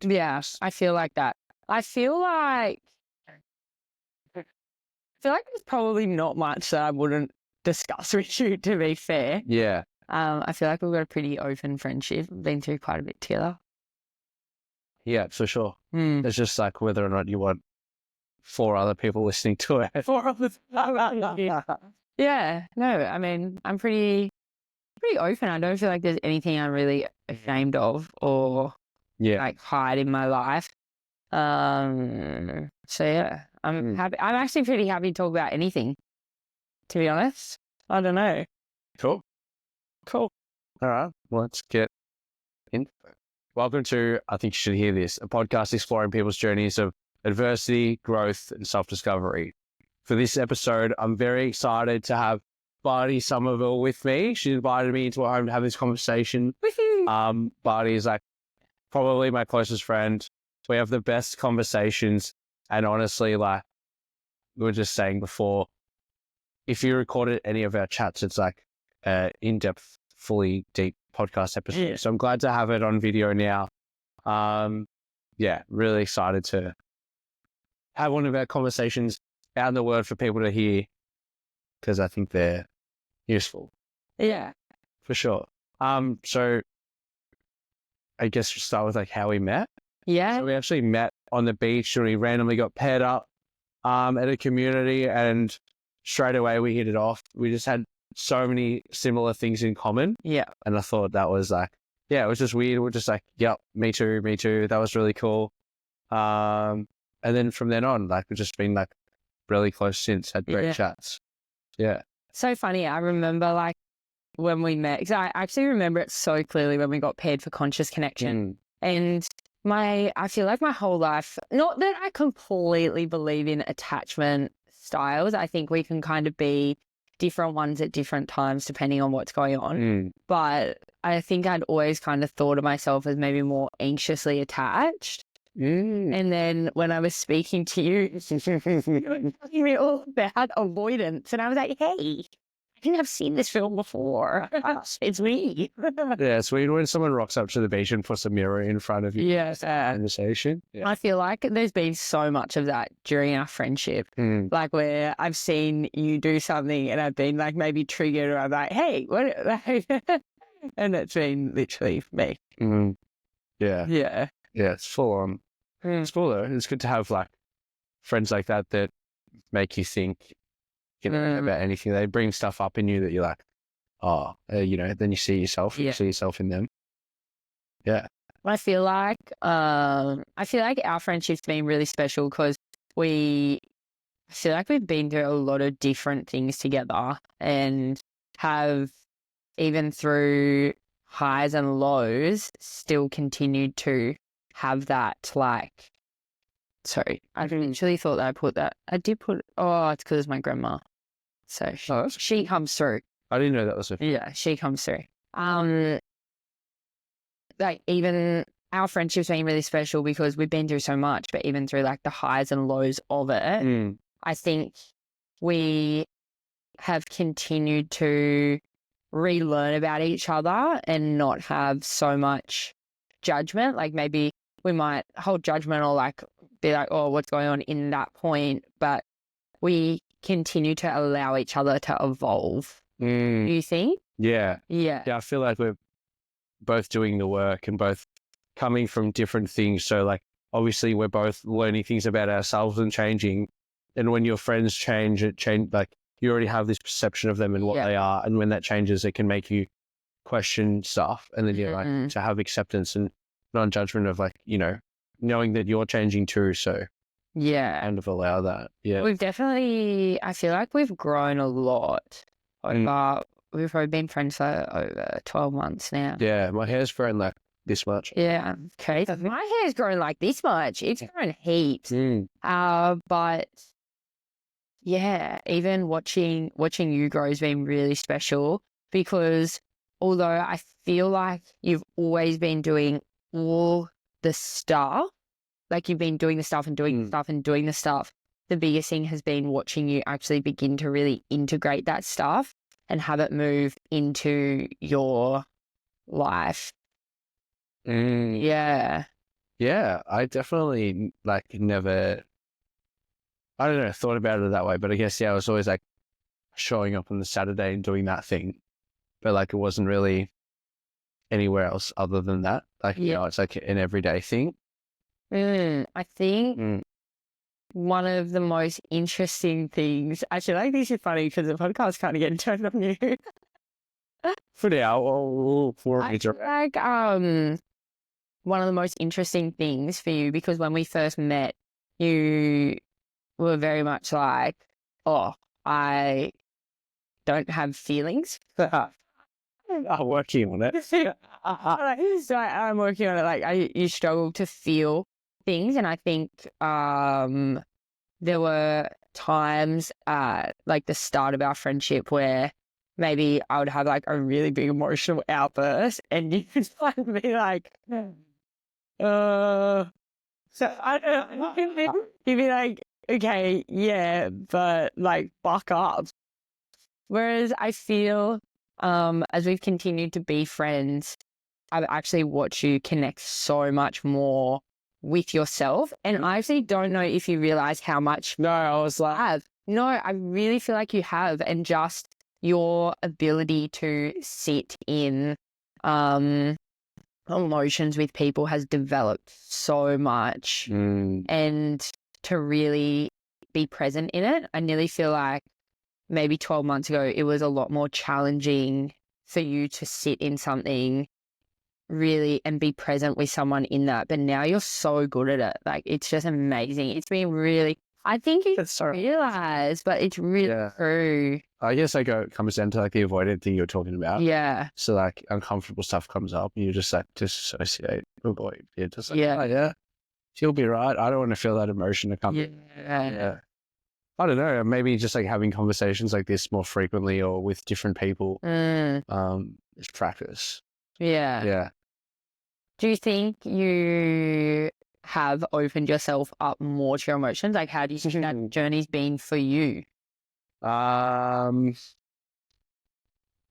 Yeah, I feel like that. I feel like there's probably not much that I wouldn't discuss with you, to be fair. Yeah. I feel like we've got a pretty open friendship. Been through quite a bit together. Yeah, for sure. Mm. It's just like whether or not you want 4 other people listening to it. 4 others. Yeah. No, I mean, I'm pretty open. I don't feel like there's anything I'm really ashamed of or like hide in my life. So yeah, I'm happy. I'm actually pretty happy to talk about anything, to be honest. I don't know. Cool. Cool. All right. Well, let's get in. Welcome to, I think you should hear this, a podcast exploring people's journeys of adversity, growth, and self-discovery. For this episode, I'm very excited to have Bardie Somerville with me. She invited me into her home to have this conversation. Bardie is like probably my closest friend. We have the best conversations. And honestly, like we were just saying before, if you recorded any of our chats, it's like in-depth, fully deep podcast episode. Yeah. So I'm glad to have it on video now. Yeah, really excited to have one of our conversations out in the world for people to hear because I think they're useful. Yeah. For sure. So I guess we'll start with like how we met. Yeah. So we actually met on the beach and we randomly got paired up at a community and straight away we hit it off. We just had so many similar things in common. Yeah. And I thought that was like, yeah, it was just weird. We're just like, yep, me too. That was really cool. And then from then on, like we've just been like really close since, had great chats. Yeah. So funny. I remember like when we met, because I actually remember it so clearly when we got paired for Conscious Connection. And I feel like my whole life, not that I completely believe in attachment styles. I think we can kind of be different ones at different times depending on what's going on. But I think I'd always kind of thought of myself as maybe more anxiously attached. And then when I was speaking to you, you were telling me all about avoidance. And I was like, hey, I think I've seen this film before. It's me. Yeah, it's weird when someone rocks up to the beach and puts a mirror in front of you. Yes. Conversation. Yeah. I feel like there's been so much of that during our friendship. Like where I've seen you do something and I've been like maybe triggered or I'm like, hey, what? And it's been literally me. Yeah. Yeah. Yeah, it's full on. It's cool though. It's good to have like friends like that make you think, about anything. They bring stuff up in you that you're like, then you see yourself, in them. Yeah. I feel like our friendship's been really special because I feel like we've been through a lot of different things together and have, even through highs and lows, still continued to have that like, sorry, I literally thought that I did put, it's because it's my grandma. So she comes through. I didn't know that was Yeah, she comes through. Like even our friendship's been really special because we've been through so much, but even through like the highs and lows of it, I think we have continued to relearn about each other and not have so much judgment. Like maybe we might hold judgment or like be like, oh, what's going on in that point? But we continue to allow each other to evolve. Do you think? Yeah. Yeah. Yeah, I feel like we're both doing the work and both coming from different things. So like, obviously we're both learning things about ourselves and changing. And when your friends change, like you already have this perception of them and what they are. And when that changes, it can make you question stuff. And then you're like to have acceptance and non-judgment of like, knowing that you're changing too. So kind of allow that. Yeah. We've definitely, I feel like we've grown a lot over, we've probably been friends for over 12 months now. Yeah. My hair's grown like this much. Yeah. Okay. My hair's grown like this much. It's grown heaps. But yeah, even watching you grow has been really special because although I feel like you've always been doing all the stuff, like you've been doing the stuff and doing the stuff and doing the stuff, the biggest thing has been watching you actually begin to really integrate that stuff and have it move into your life. Yeah. Yeah, I definitely like never, I don't know, thought about it that way, but I guess, yeah, I was always like showing up on the Saturday and doing that thing, but like it wasn't really anywhere else other than that. Like, you Yeah. know, it's like an everyday thing. I think Mm. one of the most interesting things, actually, like this is funny because the podcast kind of getting turned on you. For now, I feel like one of the most interesting things for you, because when we first met, you were very much like, oh, I don't have feelings. I'm working on it. So I'm working on it. Like you struggle to feel things, and I think there were times at like the start of our friendship where maybe I would have like a really big emotional outburst, and you'd like be like, so I don't know. You'd be like, okay, yeah, but like, buck up. Whereas I feel, as we've continued to be friends, I've actually watched you connect so much more with yourself. And I actually don't know if you realize how much No, I was like, No, I really feel like you have. And just your ability to sit in emotions with people has developed so much. And to really be present in it, I nearly feel like maybe 12 months ago, it was a lot more challenging for you to sit in something really and be present with someone in that. But now you're so good at it. Like, it's just amazing. It's been really, I think you realize, but it's really true. I guess like it comes down to like the avoidant thing you're talking about. Yeah. So like uncomfortable stuff comes up and you just like disassociate. Oh boy. Yeah. Just like, Yeah. oh yeah, she'll be right. I don't want to feel that emotion to come. Yeah. I don't know. Maybe just like having conversations like this more frequently or with different people. Is practice. Yeah. Yeah. Do you think you have opened yourself up more to your emotions? Like, how do you think that journey's been for you?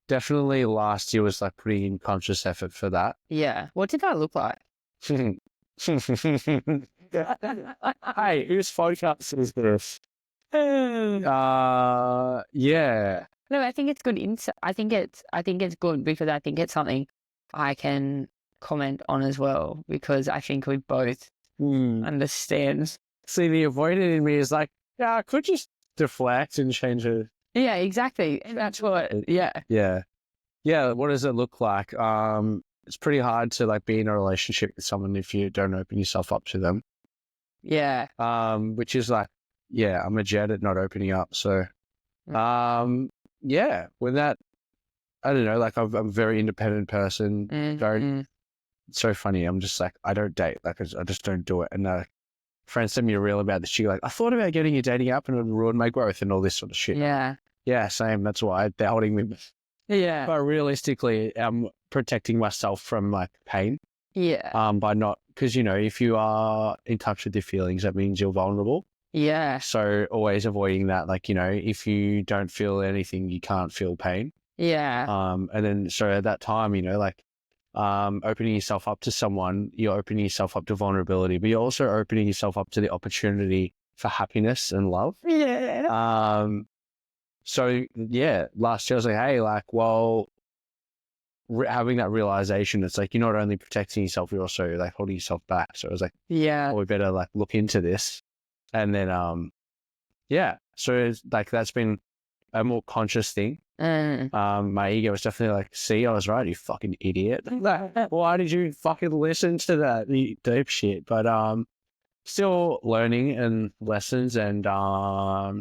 Definitely last year was like putting in conscious effort for that. Yeah. What did that look like? Hey, whose podcast is this? Yeah. No, I think it's good I think it's good because I think it's something I can comment on as well, because I think we both understand. See, the avoidant in me is like, yeah, I could just deflect and change it. Yeah, exactly. That's what. Yeah. Yeah. What does it look like? It's pretty hard to like be in a relationship with someone if you don't open yourself up to them. Yeah. Which is like, yeah, I'm a jet at not opening up. So, yeah, when that, I don't know, like I'm a very independent person. It's so funny. I'm just like, I don't date. Like I just don't do it. And friends send me a reel about this. She like, I thought about getting a dating app and it would ruin my growth and all this sort of shit. Yeah. Yeah, same. That's why they're holding me. Yeah. But realistically, I'm protecting myself from like pain. Yeah. By not, because, you know, if you are in touch with your feelings, that means you're vulnerable. Yeah. So always avoiding that, like, you know, if you don't feel anything, you can't feel pain. Yeah. And then, so at that time, you know, like, opening yourself up to someone, you're opening yourself up to vulnerability, but you're also opening yourself up to the opportunity for happiness and love. Yeah. So yeah, last year I was like, hey, like, well, having that realization, it's like, you're not only protecting yourself, you're also like holding yourself back. So I was like, yeah. well, we better like look into this. And then, yeah, so it's like, that's been a more conscious thing. My ego was definitely like, see, I was right, you fucking idiot. Why did you fucking listen to that, you deep shit? But, still learning and lessons and,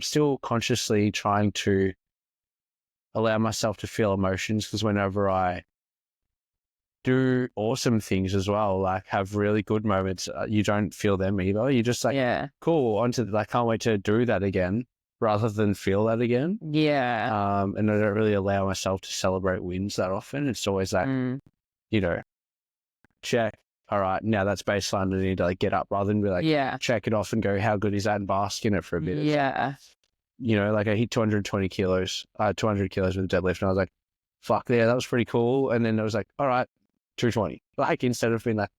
still consciously trying to allow myself to feel emotions, because whenever I do awesome things as well, like have really good moments, you don't feel them either. You're just like, Yeah. cool, I can't wait to do that again, rather than feel that again. Yeah. And I don't really allow myself to celebrate wins that often. It's always like, you know, check, all right, now that's baseline, I need to like get up, rather than be like, check it off and go, how good is that, and bask in it for a bit. Yeah. You know, like I hit 200 kilos with a deadlift, and I was like, fuck yeah, that was pretty cool. And then I was like, all right, 220. Like, instead of being like,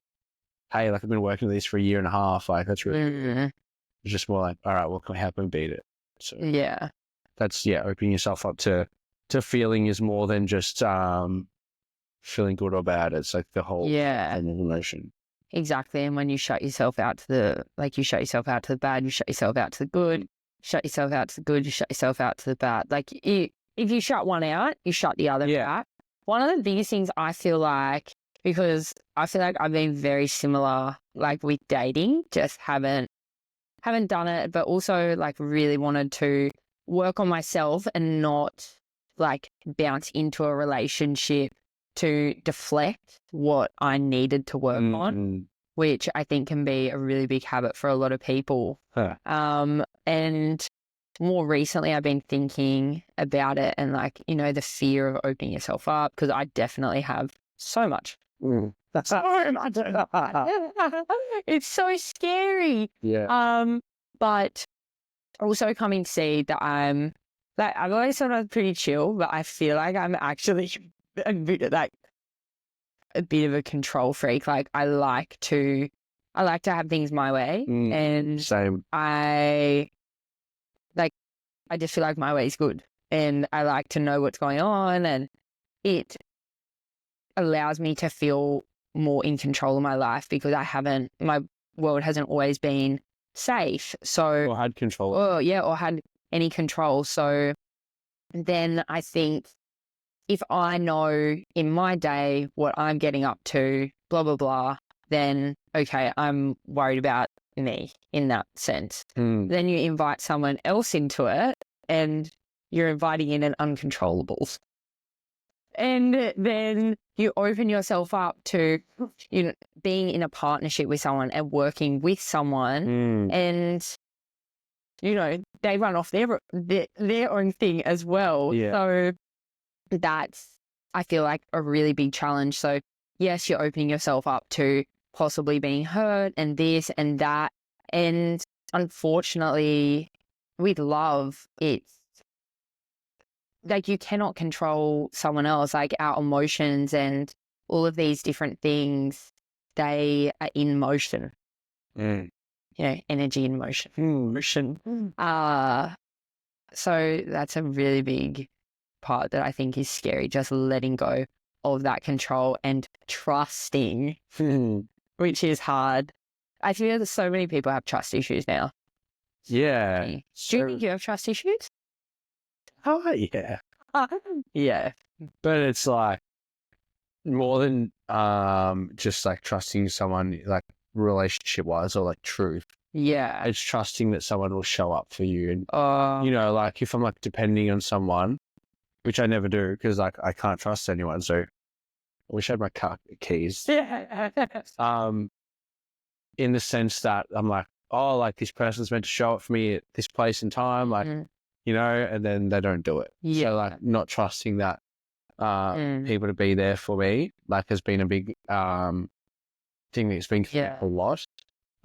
hey, like I've been working with this for a year and a half. Like that's really Mm. it's just more like, all right, well, can we help me beat it? So Yeah. that's opening yourself up to feeling is more than just feeling good or bad. It's like the whole Yeah. emotion. Exactly. And when you shut yourself out to the, like, you shut yourself out to the bad, you shut yourself out to the good, shut yourself out to the good, you shut yourself out to the bad. Like, if you shut one out, you shut the other out. One of the biggest things I feel like, because I feel like I've been very similar, like with dating, just haven't done it, but also like really wanted to work on myself and not like bounce into a relationship to deflect what I needed to work on, which I think can be a really big habit for a lot of people. Huh. And more recently, I've been thinking about it and like, you know, the fear of opening yourself up, because I definitely have so much. That's It's so scary. yeah. But also coming to see that I'm like, I've always thought I was pretty chill, but I feel like I'm actually a bit of a control freak. Like I like to have things my way, and Same. I just feel like my way is good, and I like to know what's going on, and it allows me to feel more in control of my life, because my world hasn't always been safe. So, or had control. or had any control. So then I think if I know in my day what I'm getting up to, blah, blah, blah, then, okay, I'm worried about me in that sense. Then you invite someone else into it and you're inviting in an uncontrollable. And then you open yourself up to, you know, being in a partnership with someone and working with someone, and, you know, they run off their own thing as well. Yeah. So that's, I feel like, a really big challenge. So yes, you're opening yourself up to possibly being hurt and this and that. And unfortunately, with love, it's like you cannot control someone else. Like our emotions and all of these different things, they are in motion. You know, energy in motion. Motion. So that's a really big part that I think is scary, just letting go of that control and trusting, which is hard. I feel that so many people have trust issues now. Yeah. Do you think you have trust issues? Oh, yeah. Yeah. But it's like more than just like trusting someone like relationship wise or like truth. Yeah. It's trusting that someone will show up for you. And, you know, like if I'm like depending on someone, which I never do because like I can't trust anyone. So I wish I had my car keys. Yeah. In the sense that I'm like, oh, like this person's meant to show up for me at this place and time, like, you know, and then they don't do it. Yeah. So like not trusting that people to be there for me, like has been a big thing that's been a lot.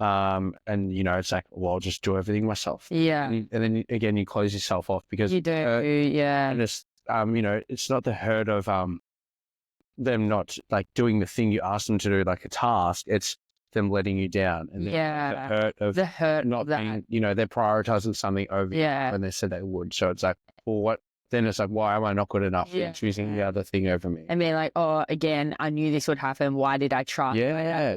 And you know, it's like, well, I'll just do everything myself. Yeah. And then again, you close yourself off because You do. Yeah. and it's you know, it's not the hurt of them not like doing the thing you asked them to do, like a task. It's them letting you down, and the hurt of not being, you know, they're prioritizing something over when they said they would. So it's like, well, what? Then it's like, why am I not good enough in choosing the other thing over me? And being like, oh, again, I knew this would happen. Why did I trust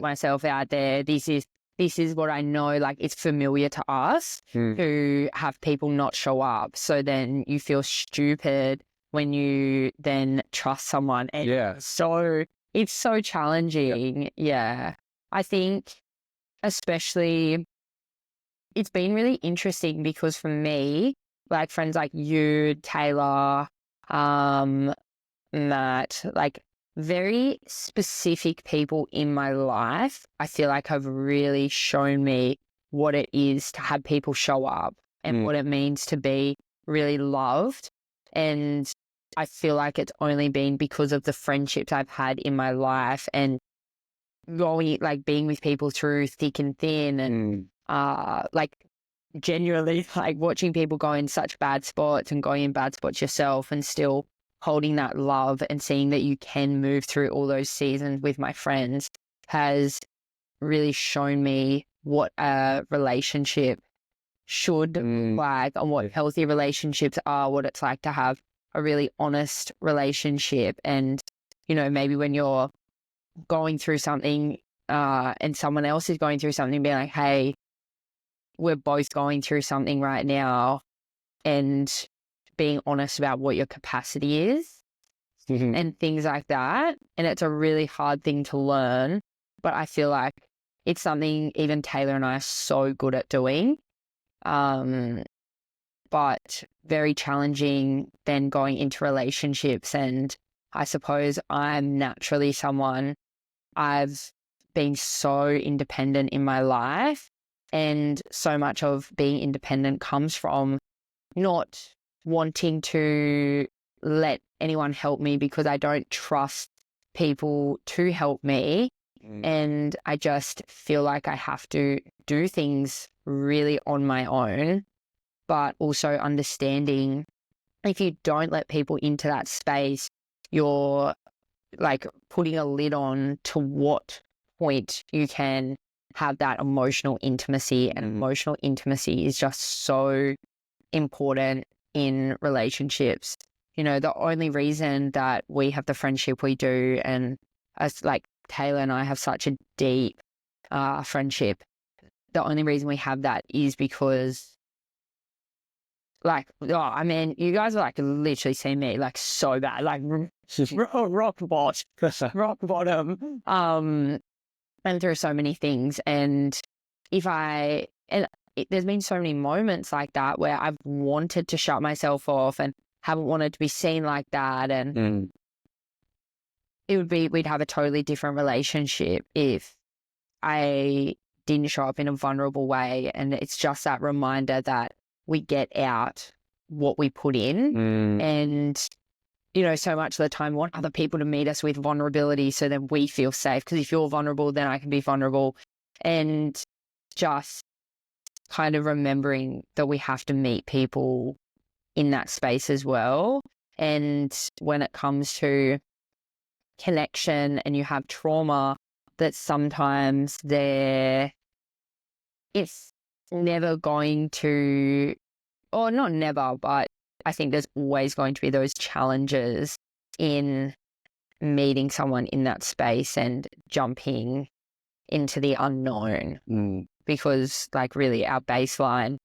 myself out there? This is what I know. Like it's familiar to us to have people not show up. So then you feel stupid when you then trust someone. And so it's so challenging. Yeah. I think especially it's been really interesting because for me, like friends like you, Taylor, Matt, like very specific people in my life, I feel like have really shown me what it is to have people show up and what it means to be really loved. And I feel like it's only been because of the friendships I've had in my life and being with people through thick and thin, and like genuinely like watching people go in such bad spots and going in bad spots yourself and still holding that love and seeing that you can move through all those seasons with my friends has really shown me what a relationship should look like and what healthy relationships are, what it's like to have a really honest relationship. And, you know, maybe when you're going through something and someone else is going through something, being like, hey, we're both going through something right now, and being honest about what your capacity is and things like that. And it's a really hard thing to learn, but I feel like it's something even Taylor and I are so good at doing. But very challenging then going into relationships. And I suppose I'm naturally someone, I've been so independent in my life, and so much of being independent comes from not wanting to let anyone help me because I don't trust people to help me. And I just feel like I have to do things really on my own, but also understanding if you don't let people into that space, you're like putting a lid on to what point you can have that emotional intimacy. And emotional intimacy is just so important in relationships. You know, the only reason that we have the friendship we do, and as like Taylor and I have such a deep friendship, the only reason we have that is because, like, oh, I mean, you guys are like literally see me like so bad, like rock bottom, and through so many things. And there's been so many moments like that where I've wanted to shut myself off and haven't wanted to be seen like that. And we'd have a totally different relationship if I didn't show up in a vulnerable way. And it's just that reminder that we get out what we put in. And, you know, so much of the time we want other people to meet us with vulnerability so then we feel safe. Because if you're vulnerable, then I can be vulnerable. And just kind of remembering that we have to meet people in that space as well. And when it comes to connection and you have trauma, that sometimes it's never going to, or not never, but I think there's always going to be those challenges in meeting someone in that space and jumping into the unknown. Because like really our baseline,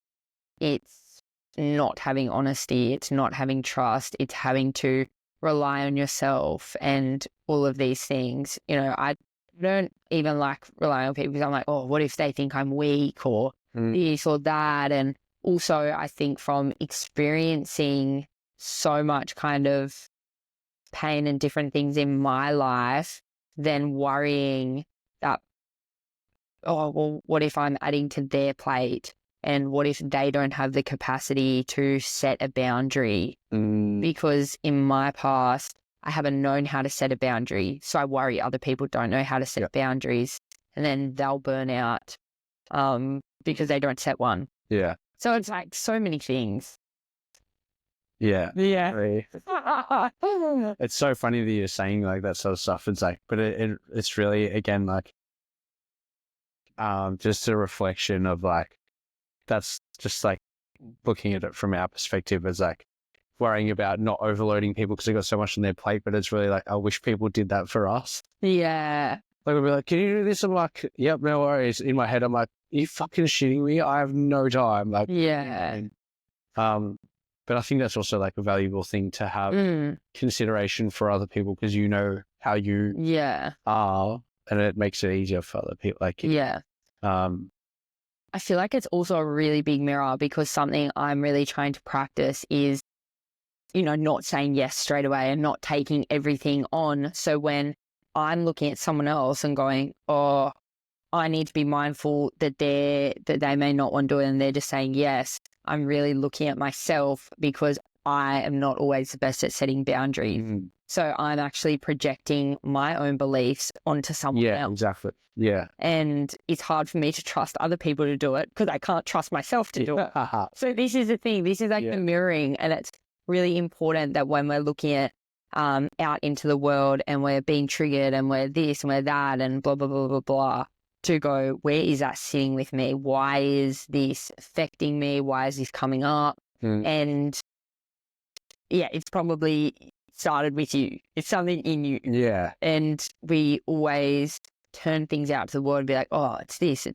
it's not having honesty, it's not having trust, it's having to rely on yourself and all of these things. You know, I don't even like relying on people because I'm like, oh, what if they think I'm weak or this or that? And also I think from experiencing so much kind of pain and different things in my life, then worrying that, oh, well, what if I'm adding to their plate? And what if they don't have the capacity to set a boundary? Because in my past, I haven't known how to set a boundary. So I worry other people don't know how to set boundaries, and then they'll burn out because they don't set one. Yeah. So it's like so many things. Yeah. It's so funny that you're saying like that sort of stuff. It's like, but it's really, again, like, just a reflection of like, that's just like looking at it from our perspective as like worrying about not overloading people because they've got so much on their plate, but it's really like, I wish people did that for us. Yeah. Like we'll be like, can you do this? I'm like, yep, no worries. In my head, I'm like, are you fucking shitting me? I have no time. Like, yeah. But I think that's also like a valuable thing to have consideration for other people because you know how you are, and it makes it easier for other people. Like, I feel like it's also a really big mirror because something I'm really trying to practice is, you know, not saying yes straight away and not taking everything on. So when I'm looking at someone else and going, oh, I need to be mindful that they may not want to do it and they're just saying yes, I'm really looking at myself because I am not always the best at setting boundaries. So I'm actually projecting my own beliefs onto someone else. Yeah, exactly. Yeah. And it's hard for me to trust other people to do it because I can't trust myself to do it. So this is the thing. This is like the mirroring, and it's really important that when we're looking at out into the world and we're being triggered and we're this and we're that and blah, blah, blah, blah, blah, to go, where is that sitting with me? Why is this affecting me? Why is this coming up? And yeah, it's probably started with you. It's something in you. Yeah. And we always turn things out to the world and be like, oh, it's this,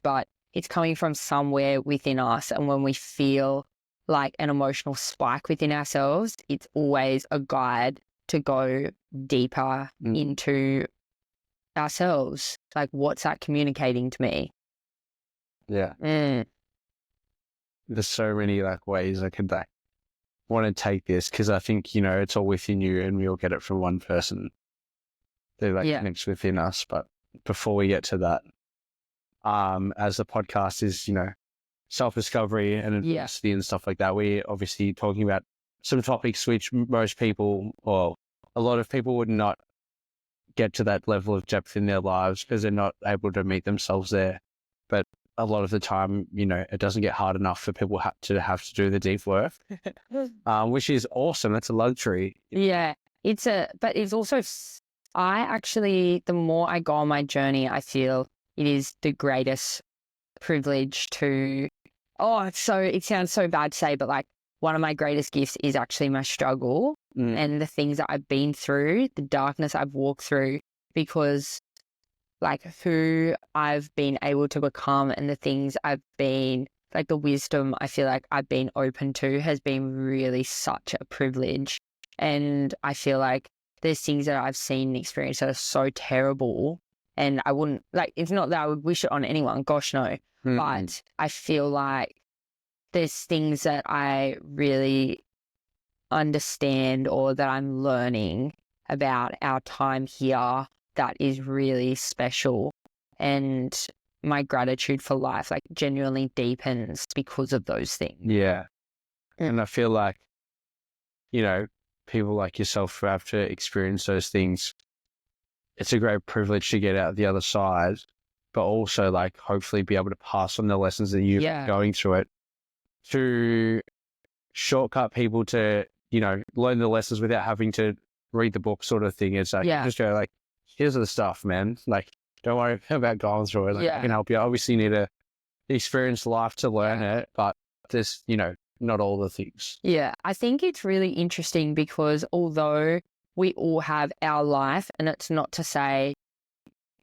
but it's coming from somewhere within us. And when we feel like an emotional spike within ourselves, it's always a guide to go deeper into ourselves. Like, what's that communicating to me? Yeah. There's so many like ways I could like want to take this, because I think, you know, it's all within you and we all get it from one person that like connects within us. But before we get to that, as the podcast is, you know, self-discovery and adversity and stuff like that, we're obviously talking about some topics which most people, or a lot of people, would not get to that level of depth in their lives because they're not able to meet themselves there. But a lot of the time, you know, it doesn't get hard enough for people to have to do the deep work, which is awesome. That's a luxury. Yeah, but it's also, I actually, the more I go on my journey, I feel it is the greatest privilege to, it sounds so bad to say, but like one of my greatest gifts is actually my struggle and the things that I've been through, the darkness I've walked through, because like who I've been able to become and the things I've been, like the wisdom I feel like I've been open to has been really such a privilege. And I feel like there's things that I've seen and experienced that are so terrible, and I wouldn't, like, it's not that I would wish it on anyone, gosh no, but I feel like there's things that I really understand or that I'm learning about our time here that is really special, and my gratitude for life like genuinely deepens because of those things. Yeah. And I feel like, you know, people like yourself who have to experience those things, it's a great privilege to get out the other side, but also like hopefully be able to pass on the lessons that you're going through it to shortcut people to, you know, learn the lessons without having to read the book sort of thing. It's like, just go like, here's the stuff, man. Like, don't worry about going through it. Like, I can help you. Obviously, you need to experience life to learn it, but there's, you know, not all the things. Yeah, I think it's really interesting because although we all have our life, and it's not to say,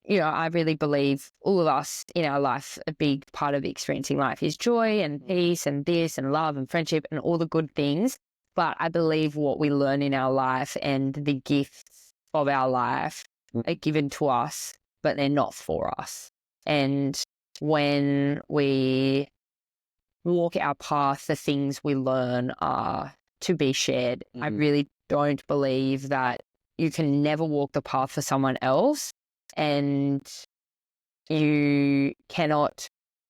you know, I really believe all of us in our life, a big part of experiencing life is joy and peace and this and love and friendship and all the good things. But I believe what we learn in our life and the gifts of our life are given to us, but they're not for us. And when we walk our path, the things we learn are to be shared. I really don't believe that you can never walk the path for someone else, and you cannot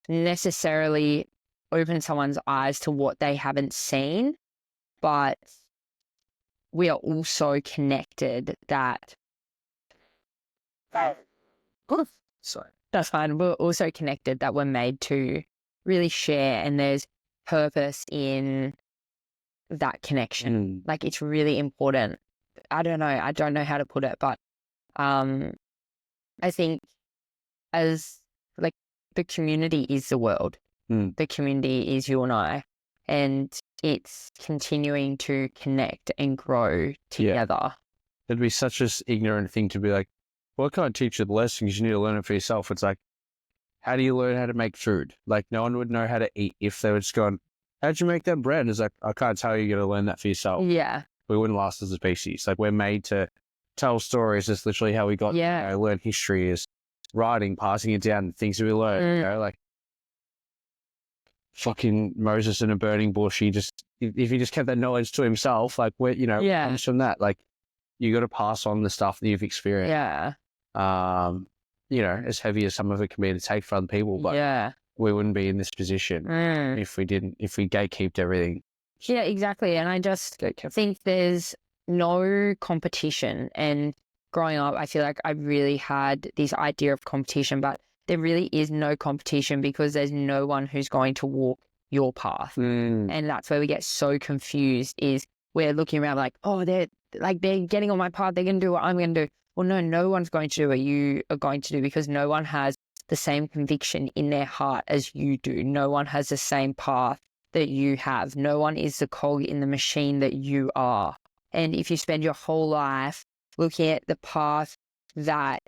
necessarily open someone's eyes to what they haven't seen, but we are also connected that Sorry. That's fine. We're also connected that we're made to really share, and there's purpose in that connection. Like, it's really important. I don't know how to put it, but I think as like the community is the world. The community is you and I, and it's continuing to connect and grow together. It'd be such an ignorant thing to be like, well, I can't teach you the lesson because you need to learn it for yourself. It's like, how do you learn how to make food? Like, no one would know how to eat if they were just going, how'd you make that bread? It's like, I can't tell you, you got to learn that for yourself. Yeah. We wouldn't last as a species. Like, we're made to tell stories. That's literally how we got, you know, learn history, is writing, passing it down, things that we learn, you know, like fucking Moses in a burning bush. If he just kept that knowledge to himself, like, where, you know, comes from that, like, you got to pass on the stuff that you've experienced. Yeah. You know, as heavy as some of it can be to take for other people, but we wouldn't be in this position if we gatekeeped everything. Yeah, exactly. And I just think there's no competition. And growing up, I feel like I really had this idea of competition, but there really is no competition because there's no one who's going to walk your path. And that's where we get so confused, is we're looking around like, oh, they're getting on my path. They're going to do what I'm going to do. Well, no one's going to do what you are going to do, because no one has the same conviction in their heart as you do. No one has the same path that you have. No one is the cog in the machine that you are. And if you spend your whole life looking at the path that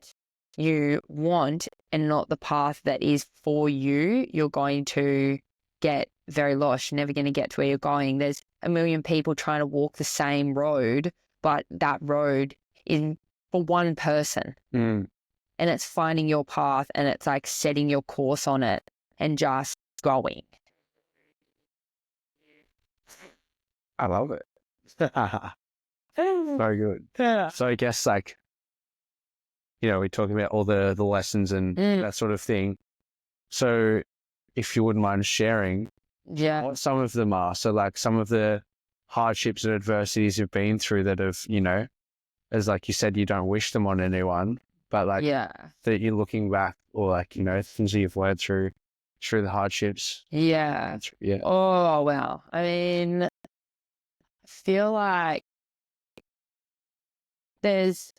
you want and not the path that is for you, you're going to get very lost. You're never going to get to where you're going. There's a million people trying to walk the same road, but that road is for one person. Mm. And it's finding your path, and it's like setting your course on it and just going. I love it. Very good. Yeah. So I guess like, we're talking about all the lessons and that sort of thing. So if you wouldn't mind sharing what some of them are. So like some of the hardships and adversities you've been through that have, as like you said, you don't wish them on anyone, but like that you're looking back, or like, things that you've learned through the hardships. Yeah. Yeah. Oh, wow. I mean, I feel like there's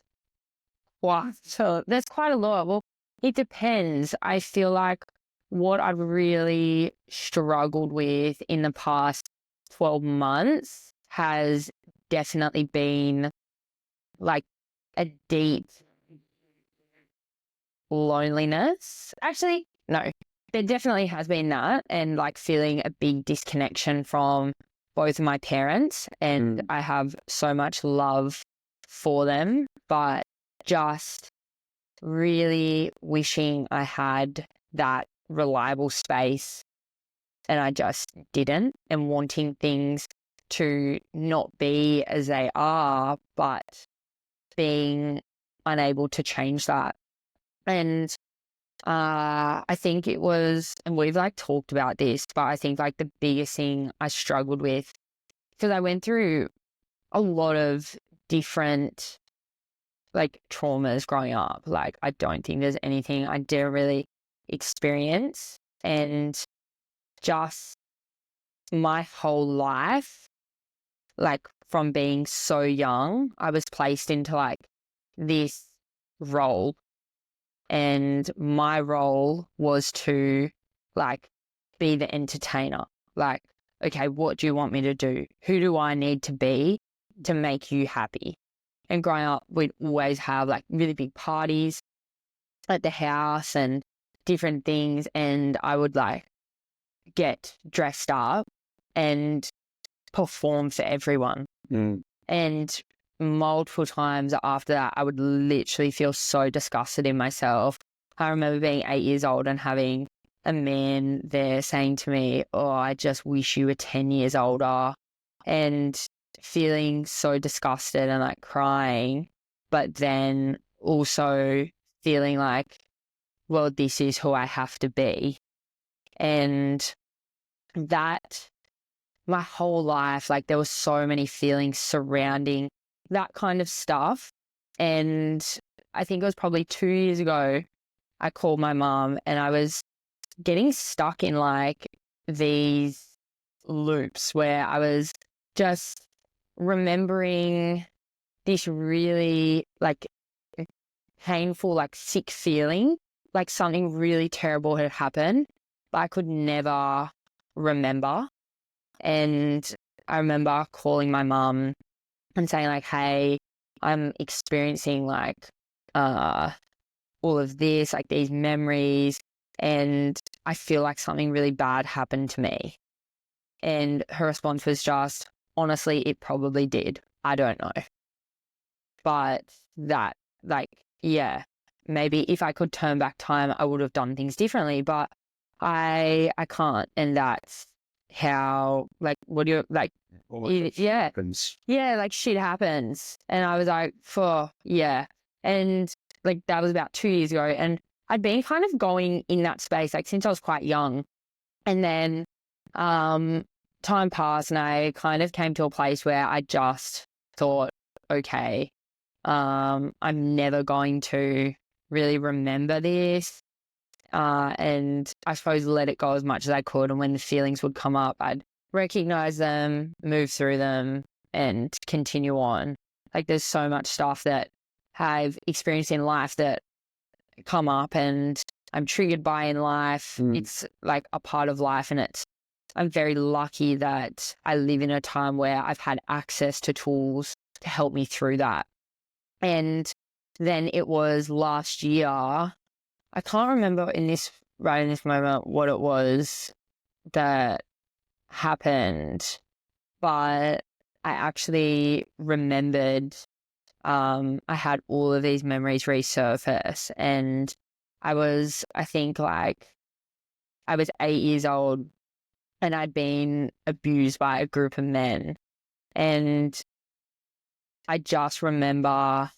quite a lot. Well, it depends. I feel like what I've really struggled with in the past 12 months has definitely been like a deep loneliness. Actually, no, there definitely has been that, and like feeling a big disconnection from both of my parents, and I have so much love for them, but just really wishing I had that reliable space, and I just didn't, and wanting things to not be as they are, but being unable to change that. And I think it was, and we've like talked about this, but I think like the biggest thing I struggled with, because I went through a lot of different like traumas growing up. Like, I don't think there's anything I didn't really experience. And just my whole life, like from being so young, I was placed into like this role, and my role was to like be the entertainer. Like, okay, what do you want me to do? Who do I need to be to make you happy? And growing up, we'd always have like really big parties at the house and different things. And I would like get dressed up and perform for everyone. And multiple times after that, I would literally feel so disgusted in myself. I remember being 8 years old and having a man there saying to me, "Oh, I just wish you were 10 years older," and feeling so disgusted and like crying, but then also feeling like, well, this is who I have to be. And that my whole life, like there were so many feelings surrounding that kind of stuff. And I think it was probably 2 years ago, I called my mom, and I was getting stuck in like these loops where I was just remembering this really like painful, like sick feeling, like something really terrible had happened, but I could never remember. And I remember calling my mum and saying like, "Hey, I'm experiencing like all of this, like these memories, and I feel like something really bad happened to me." And her response was just, "Honestly, it probably did. I don't know." But that, like, yeah, maybe if I could turn back time, I would have done things differently, but I can't. And that's how, like, what do you, like, Happens. yeah, like shit happens. And I was like, yeah. And like, that was about 2 years ago. And I'd been kind of going in that space, like, since I was quite young. And then time passed, and I kind of came to a place where I just thought, okay, I'm never going to really remember this. And I suppose let it go as much as I could. And when the feelings would come up, I'd recognize them, move through them, and continue on. Like, there's so much stuff that I've experienced in life that come up, and I'm triggered by in life. It's like a part of life, and I'm very lucky that I live in a time where I've had access to tools to help me through that. And then it was last year, I can't remember right in this moment what it was that happened, but I actually remembered I had all of these memories resurface, and I think like I was 8 years old, and I'd been abused by a group of men. And I just remember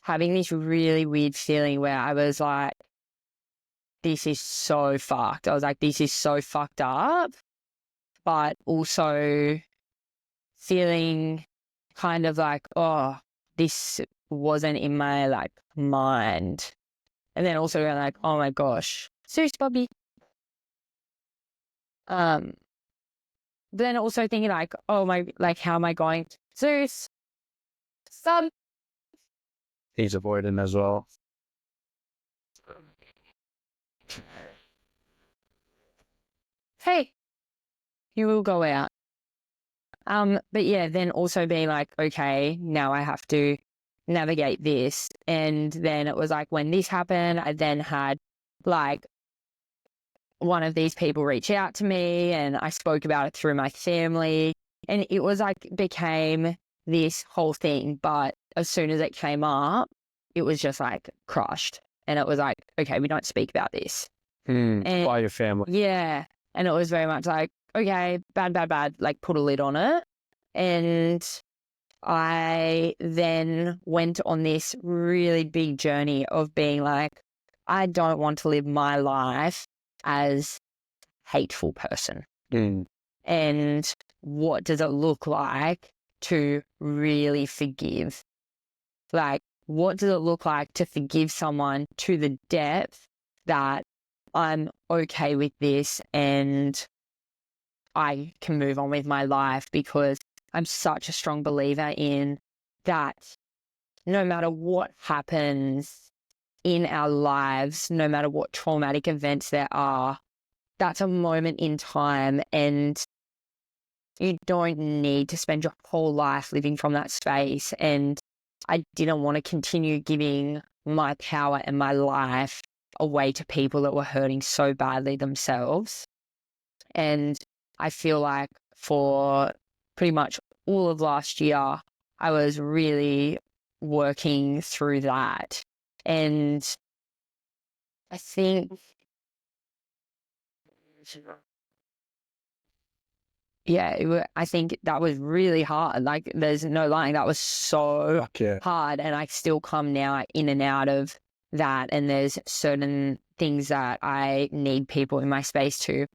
having this really weird feeling where I was like, this is so fucked. I was like, this is so fucked up, but also feeling kind of like, oh, this wasn't in my like mind. And then also going like, oh my gosh, Zeus, Bobby. Then also thinking like, oh my, like, how am I going? Zeus, son. He's avoiding as well. Hey, you will go out. But yeah, then also being like, okay, now I have to navigate this. And then it was like when this happened, I then had like one of these people reach out to me, and I spoke about it through my family, and it was like became this whole thing. But as soon as it came up, it was just like crushed. And it was like, okay, we don't speak about this. And By your family. yeah. And it was very much like, okay, bad, like put a lid on it. And I then went on this really big journey of being like, I don't want to live my life as a hateful person. And what does it look like to really forgive? Like, what does it look like to forgive someone to the depth that I'm okay with this and I can move on with my life? Because I'm such a strong believer in that no matter what happens in our lives, no matter what traumatic events there are, that's a moment in time, and you don't need to spend your whole life living from that space. And I didn't want to continue giving my power and my life away to people that were hurting so badly themselves. And I feel like for pretty much all of last year, I was really working through that. And I think, yeah, I think that was really hard. Like, there's no lying. That was so hard. And I still come now in and out of that. And there's certain things that I need people in my space to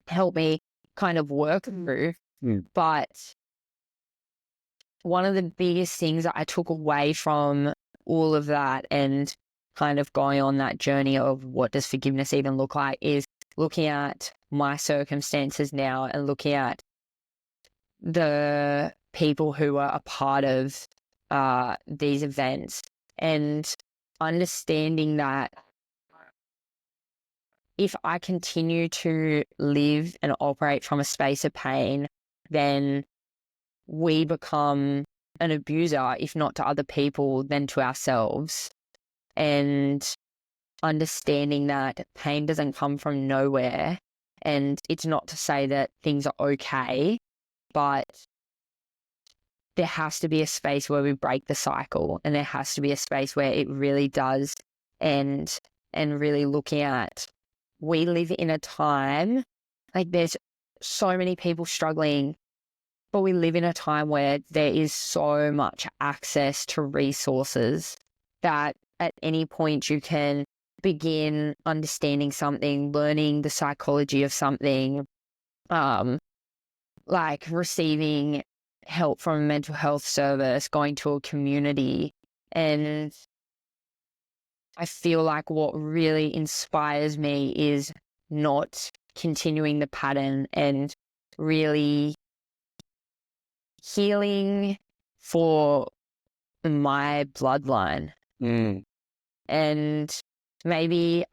help me kind of work through. But one of the biggest things that I took away from all of that and kind of going on that journey of what does forgiveness even look like is looking at my circumstances now and looking at the people who are a part of these events and understanding that if I continue to live and operate from a space of pain, then we become an abuser, if not to other people, then to ourselves. And understanding that pain doesn't come from nowhere. And it's not to say that things are okay, but there has to be a space where we break the cycle, and there has to be a space where it really does end. And really looking at, we live in a time, like there's so many people struggling, but we live in a time where there is so much access to resources that at any point you can begin understanding something, learning the psychology of something, like receiving help from a mental health service, going to a community. And I feel like what really inspires me is not continuing the pattern and really healing for my bloodline. And maybe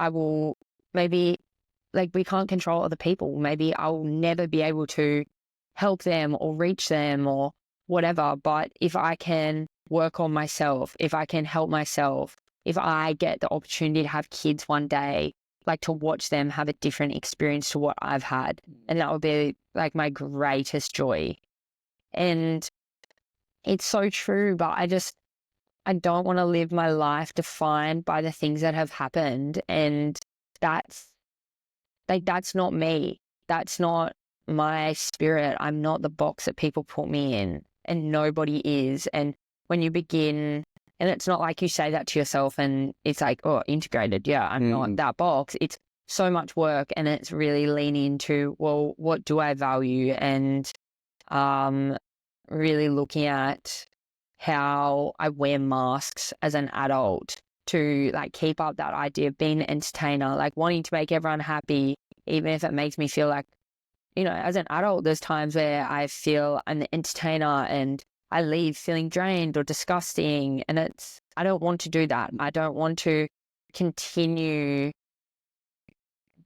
like we can't control other people. Maybe I'll never be able to help them or reach them or whatever. But if I can work on myself, if I can help myself, if I get the opportunity to have kids one day, like to watch them have a different experience to what I've had, and that would be like my greatest joy. And it's so true, but I don't want to live my life defined by the things that have happened. And that's not me. That's not my spirit. I'm not the box that people put me in, and nobody is. And when you begin, and it's not like you say that to yourself and it's like, oh, integrated. Yeah, I'm not that box. It's so much work, and it's really leaning into, well, what do I value? And really looking at how I wear masks as an adult to like keep up that idea of being an entertainer, like wanting to make everyone happy, even if it makes me feel like, as an adult, there's times where I feel I'm the entertainer and I leave feeling drained or disgusting. And I don't want to do that. I don't want to continue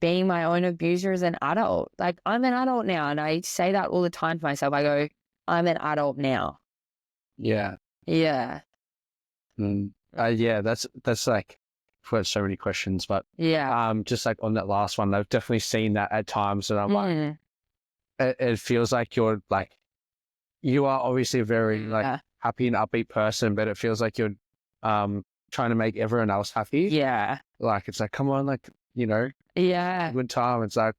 being my own abuser as an adult. Like, I'm an adult now, and I say that all the time to myself. I go, I'm an adult now. Yeah. Yeah. Yeah, that's like, I've got so many questions, but Yeah. just like on that last one, I've definitely seen that at times, and I'm like, it feels like you are obviously a very like happy and upbeat person, but it feels like you're trying to make everyone else happy. Yeah. Like, it's like, come on, like, Yeah. good time. It's like,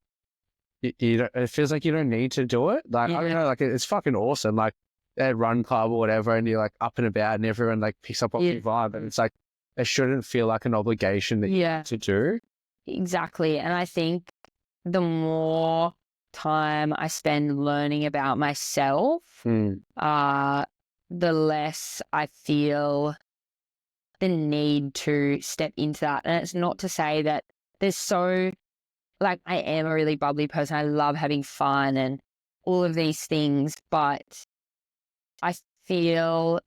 it feels like you don't need to do it. Like, I don't know, like, it's fucking awesome. Like, at run club or whatever, and you're like up and about, and everyone like picks up on your vibe, and it's like, it shouldn't feel like an obligation that you have to do. Exactly. And I think the more time I spend learning about myself, the less I feel the need to step into that. And it's not to say that like, I am a really bubbly person. I love having fun and all of these things, but I feel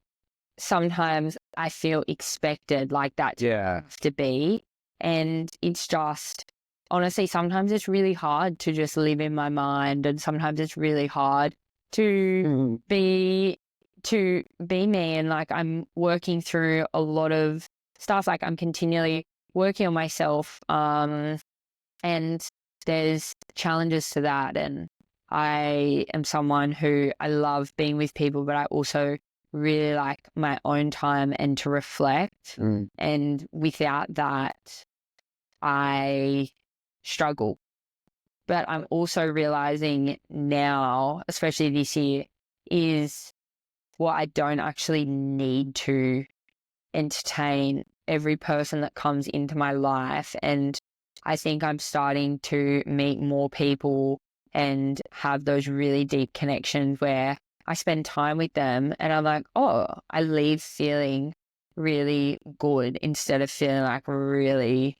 sometimes I feel expected like that to be. And it's just, honestly, sometimes it's really hard to just live in my mind, and sometimes it's really hard to be me. And like, I'm working through a lot of stuff. Like, I'm continually working on myself. And there's challenges to that. And I am someone who, I love being with people, but I also really like my own time and to reflect. And without that, I struggle. But I'm also realizing now, especially this year, is I don't actually need to entertain every person that comes into my life. And I think I'm starting to meet more people and have those really deep connections where I spend time with them and I'm like, oh, I leave feeling really good instead of feeling like really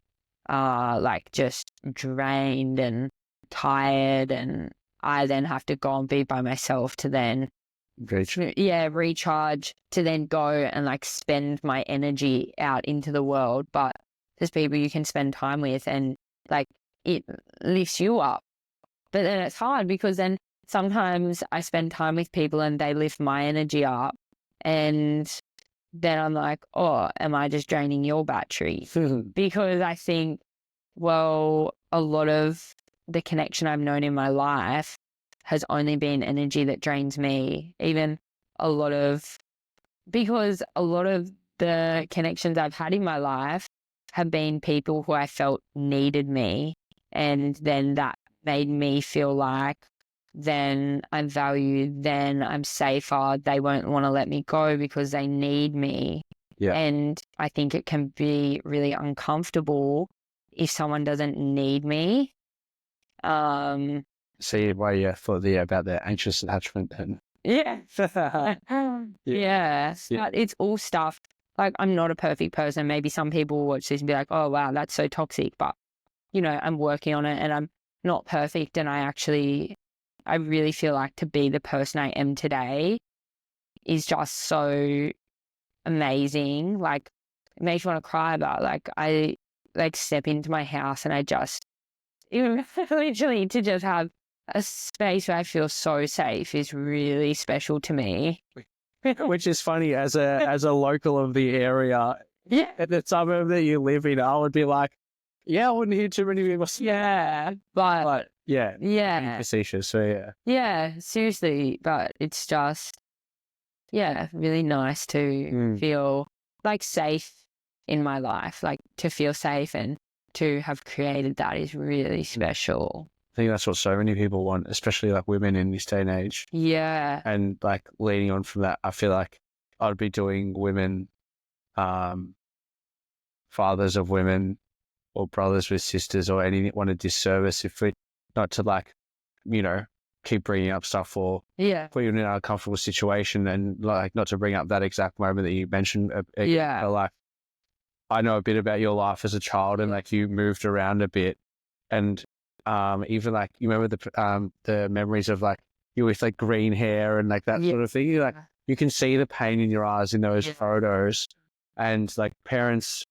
like just drained and tired, and I then have to go and be by myself to then recharge, to then go and like spend my energy out into the world. But there's people you can spend time with and like it lifts you up. But then it's hard because then sometimes I spend time with people and they lift my energy up, and then I'm like, oh, am I just draining your battery? Because I think, well, a lot of the connection I've known in my life has only been energy that drains me. Even because a lot of the connections I've had in my life have been people who I felt needed me. And then that made me feel like then I'm valued, then I'm safer. They won't want to let me go because they need me. Yeah. And I think it can be really uncomfortable if someone doesn't need me. See why you thought about the anxious attachment and Yeah. But it's all stuff. Like, I'm not a perfect person. Maybe some people will watch this and be like, oh, wow, that's so toxic. But, I'm working on it and I'm not perfect. And I really feel like to be the person I am today is just so amazing. Like, it makes me want to cry about, like, like step into my house and I just, even literally to just have a space where I feel so safe is really special to me. Which is funny, as a local of the area, Yeah. at the suburb that you live in, I would be like, yeah, I wouldn't hear too many people. Yeah. But yeah, yeah. facetious. So yeah. Yeah, seriously. But it's just, yeah, really nice to feel like safe in my life, like to feel safe and to have created that is really special. I think that's what so many people want, especially like women in this day and age. Yeah. And like leading on from that, I feel like I'd be doing women, fathers of women or brothers with sisters or anyone a disservice if we not to like, keep bringing up stuff or put you in an uncomfortable situation and like not to bring up that exact moment that you mentioned. But like, I know a bit about your life as a child and like you moved around a bit and even like you remember the memories of like you with like green hair and like that sort of thing. You can see the pain in your eyes in those photos, and like parents,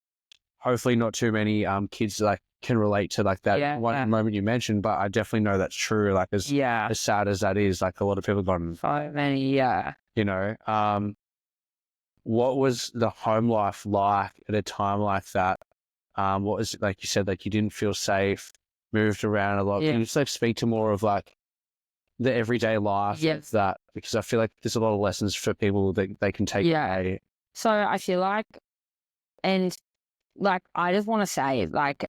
hopefully not too many kids like can relate to like that one moment you mentioned, but I definitely know that's true. Like as sad as that is, like a lot of people got so many. What was the home life like at a time like that? What was it, like you said, like you didn't feel safe, moved around a lot. Can you just like speak to more of like the everyday life of that? Because I feel like there's a lot of lessons for people that they can take away. So I feel like, and like, I just want to say, like,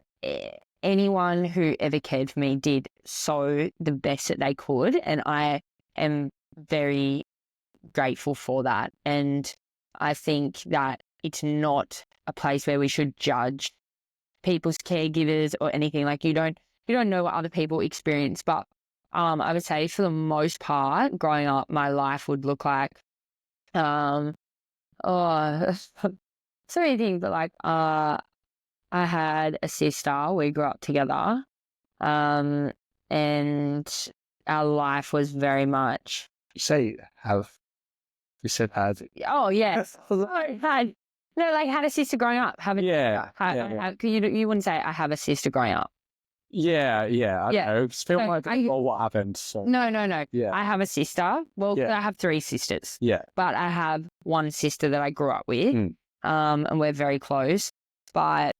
anyone who ever cared for me did so the best that they could. And I am very grateful for that. And I think that it's not a place where we should judge people's caregivers or anything. Like you don't know what other people experience, but I would say for the most part, growing up, my life would look like so many things, but like I had a sister. We grew up together, and our life was very much. You say have. You said had. Oh yes, had. No, like had a sister growing up. You wouldn't say I have a sister growing up. I know. Feel like what happened. So. No. Yeah. I have a sister. Well, I have 3 sisters. Yeah. But I have one sister that I grew up with. And we're very close. But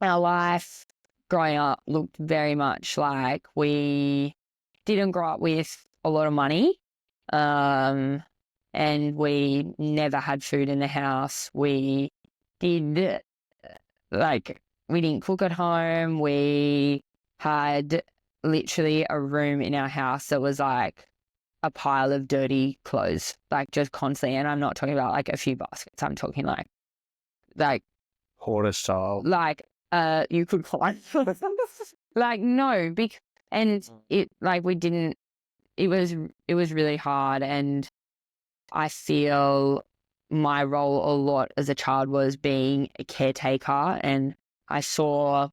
our life growing up looked very much like we didn't grow up with a lot of money. And we never had food in the house. We didn't cook at home. We had literally a room in our house that was like a pile of dirty clothes, like just constantly. And I'm not talking about like a few baskets. I'm talking like hoarder style. Like you could climb. Like no, and it like we didn't. It was really hard, and I feel my role a lot as a child was being a caretaker, and I saw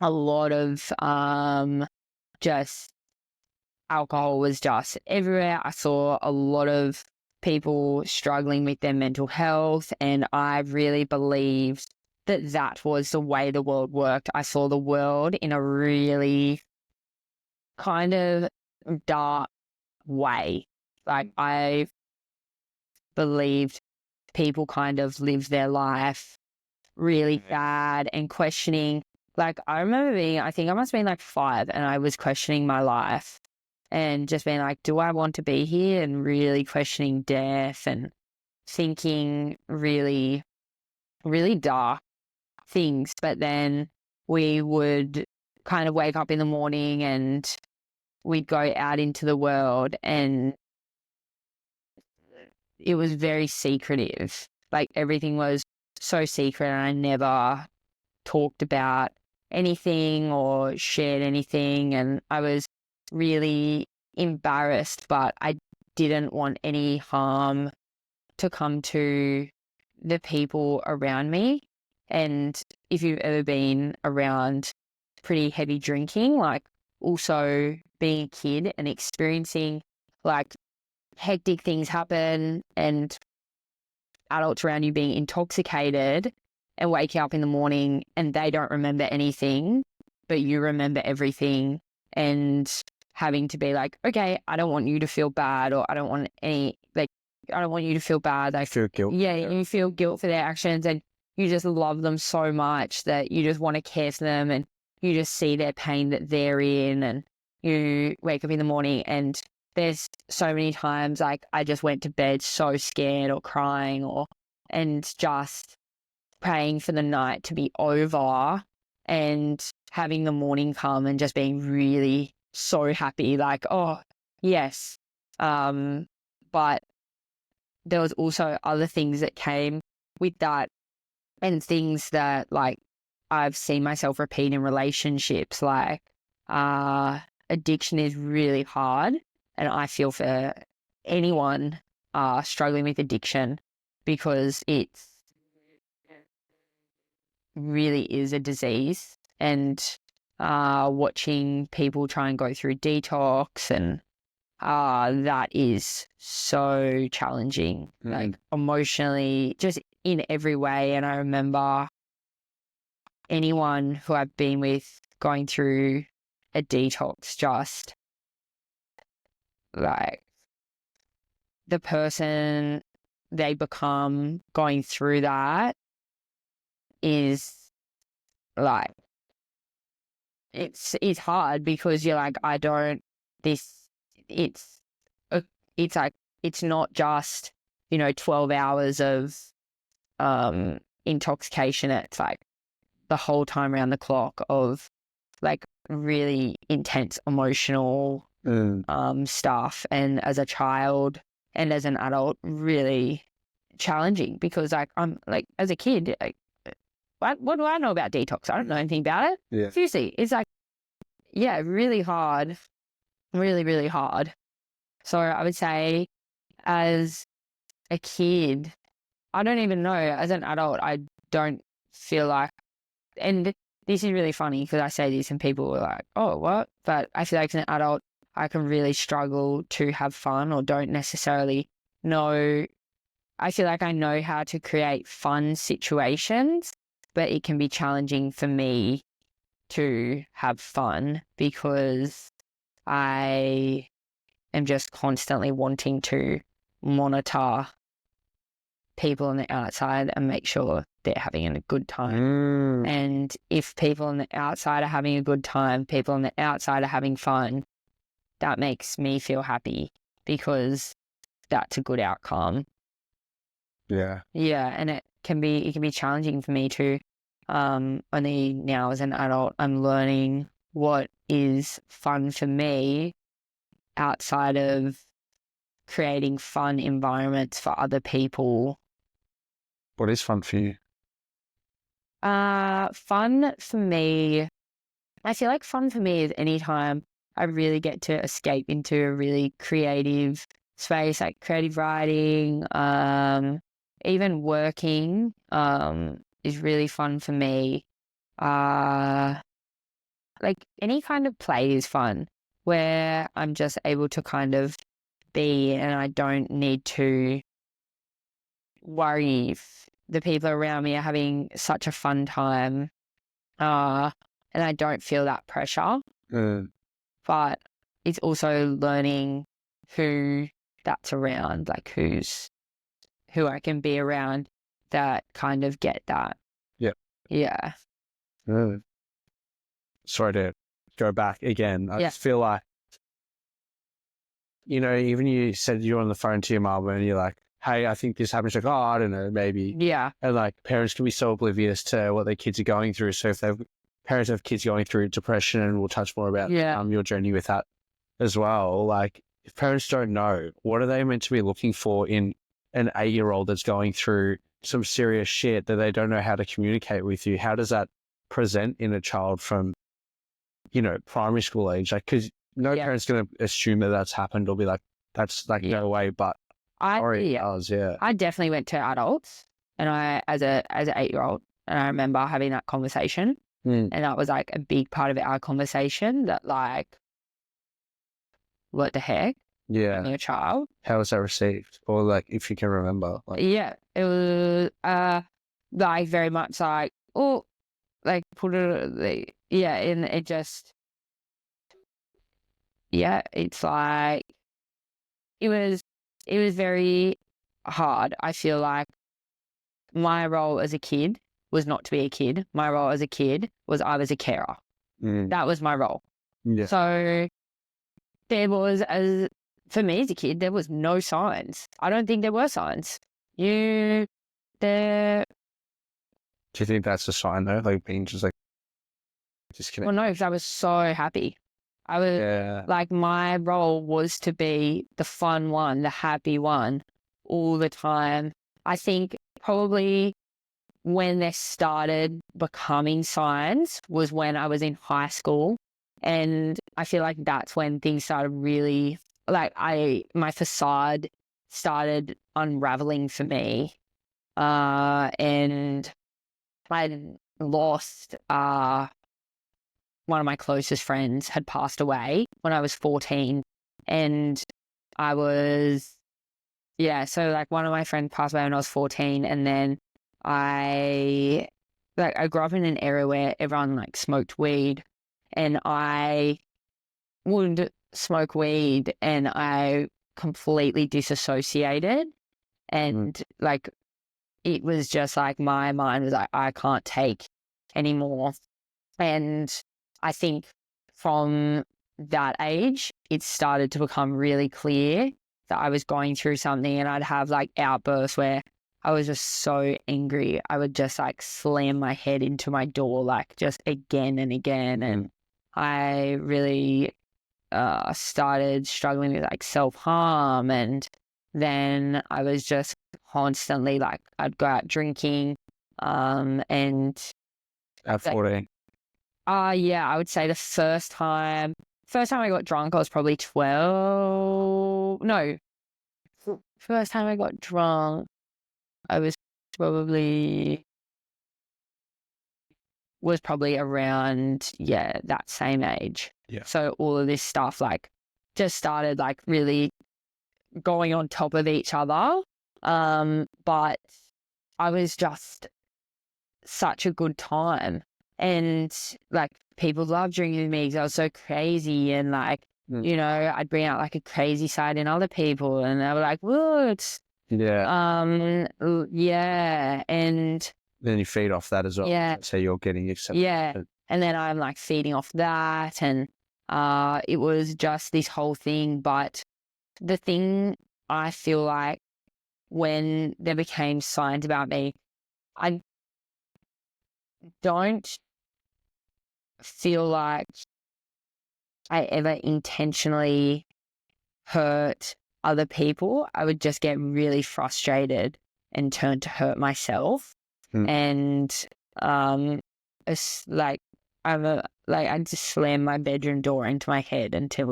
a lot of just alcohol was just everywhere. I saw a lot of people struggling with their mental health, and I really believed that was the way the world worked. I saw the world in a really kind of dark way. Like I believed people kind of lived their life really bad and questioning. Like I remember I think I must have been like 5, and I was questioning my life and just being like, do I want to be here? And really questioning death and thinking really, really dark things. But then we would kind of wake up in the morning and we'd go out into the world, and it was very secretive. Like everything was so secret, and I never talked about anything or shared anything, and I was really embarrassed, but I didn't want any harm to come to the people around me. And if you've ever been around pretty heavy drinking, like also being a kid and experiencing like hectic things happen and adults around you being intoxicated, and waking up in the morning and they don't remember anything, but you remember everything, and having to be like, okay, I don't want you to feel bad, or I don't want you to feel bad. Like, Feel guilt. Yeah, you feel guilt for their actions, and you just love them so much that you just want to care for them, and you just see their pain that they're in, and you wake up in the morning and there's so many times like I just went to bed so scared or crying and just praying for the night to be over and having the morning come and just being really so happy, like, oh, yes. But there was also other things that came with that, and things that like I've seen myself repeat in relationships, like addiction is really hard, and I feel for anyone struggling with addiction, because it's really is a disease, and watching people try and go through detox, and that is so challenging, like emotionally, just in every way. And I remember anyone who I've been with going through a detox, just like the person they become going through that is like, it's hard, because you're like, I don't, this, it's, it's like, it's not just, 12 hours of intoxication. It's like the whole time around the clock of like really intense emotional stuff. And as a child and as an adult, really challenging, because like I'm like, as a kid, like, what do I know about detox? I don't know anything about it. Yeah. Seriously, it's like, yeah, really hard, really, really hard. So I would say as a kid, I don't even know. As an adult, I don't feel like, and this is really funny because I say this and people are like, oh, what? But I feel like as an adult, I can really struggle to have fun, or don't necessarily know. I feel like I know how to create fun situations, but it can be challenging for me to have fun, because I am just constantly wanting to monitor people on the outside and make sure they're having a good time. And if people on the outside are having a good time, people on the outside are having fun, that makes me feel happy, because that's a good outcome. Yeah. Yeah, and it can be challenging for me too. Only now as an adult, I'm learning what is fun for me outside of creating fun environments for other people. What is fun for you? Fun for me, I feel like fun for me is anytime I really get to escape into a really creative space, like creative writing, even working, is really fun for me. Like any kind of play is fun, where I'm just able to kind of be, and I don't need to worry if the people around me are having such a fun time. And I don't feel that pressure. But it's also learning who that's around, like who I can be around that kind of get that. Yep. Yeah. Sorry to go back again. I Yeah. just feel like, even you said you're on the phone to your mum and you're like, hey, I think this happened. She's like, oh, I don't know, maybe. Yeah. And like parents can be so oblivious to what their kids are going through. So if parents have kids going through depression, and we'll touch more about your journey with that as well. Like if parents don't know, what are they meant to be looking for in an 8-year-old that's going through some serious shit that they don't know how to communicate with you? How does that present in a child from, primary school age? Like, because no parent's going to assume that that's happened or be like, that's like no way, but it does, yeah. I definitely went to adults, and I, as an 8-year-old, and I remember having that conversation, and that was like a big part of our conversation, that like, what the heck? Yeah. I'm a child. How was that received? Or like, if you can remember? Like... Yeah, it was, like very much like, oh, like put it, yeah, and it just, yeah, it's like, it was very hard. I feel like my role as a kid was not to be a kid. My role as a kid was I was a carer. That was my role. Yeah. So there was, for me as a kid, there was no signs. I don't think there were signs. There. Do you think that's a sign though? Like being just like disconnected? Well, no, because I was so happy. I was like, my role was to be the fun one, the happy one all the time. I think probably when there started becoming signs was when I was in high school. And I feel like that's when things started really, like my facade started unraveling for me. And I lost, one of my closest friends had passed away when I was 14. And I was, so like one of my friends passed away when I was 14. And then I grew up in an area where everyone like smoked weed, and I would smoke weed and I completely disassociated. And like, it was just like my mind was like, I can't take anymore. And I think from that age, it started to become really clear that I was going through something, and I'd have like outbursts where I was just so angry. I would just like slam my head into my door, like just again and again. And I really started struggling with like self-harm. And then I was just constantly like, I'd go out drinking. And At 14. yeah, I would say the first time I got drunk, I was probably 12. No, first time I got drunk, I was probably around, that same age. Yeah. So all of this stuff like just started like really going on top of each other. But I was just such a good time. And like people loved drinking with me because I was so crazy, and like, you know, I'd bring out like a crazy side in other people, and they were like, "What?" Yeah. Yeah. And then you feed off that as well. Yeah. So you're getting accepted. Yeah. And then I'm like feeding off that, and it was just this whole thing. But the thing I feel like when there became signs about me, I don't feel like I ever intentionally hurt other people. I would just get really frustrated and turn to hurt myself. And it's like I just slam my bedroom door into my head until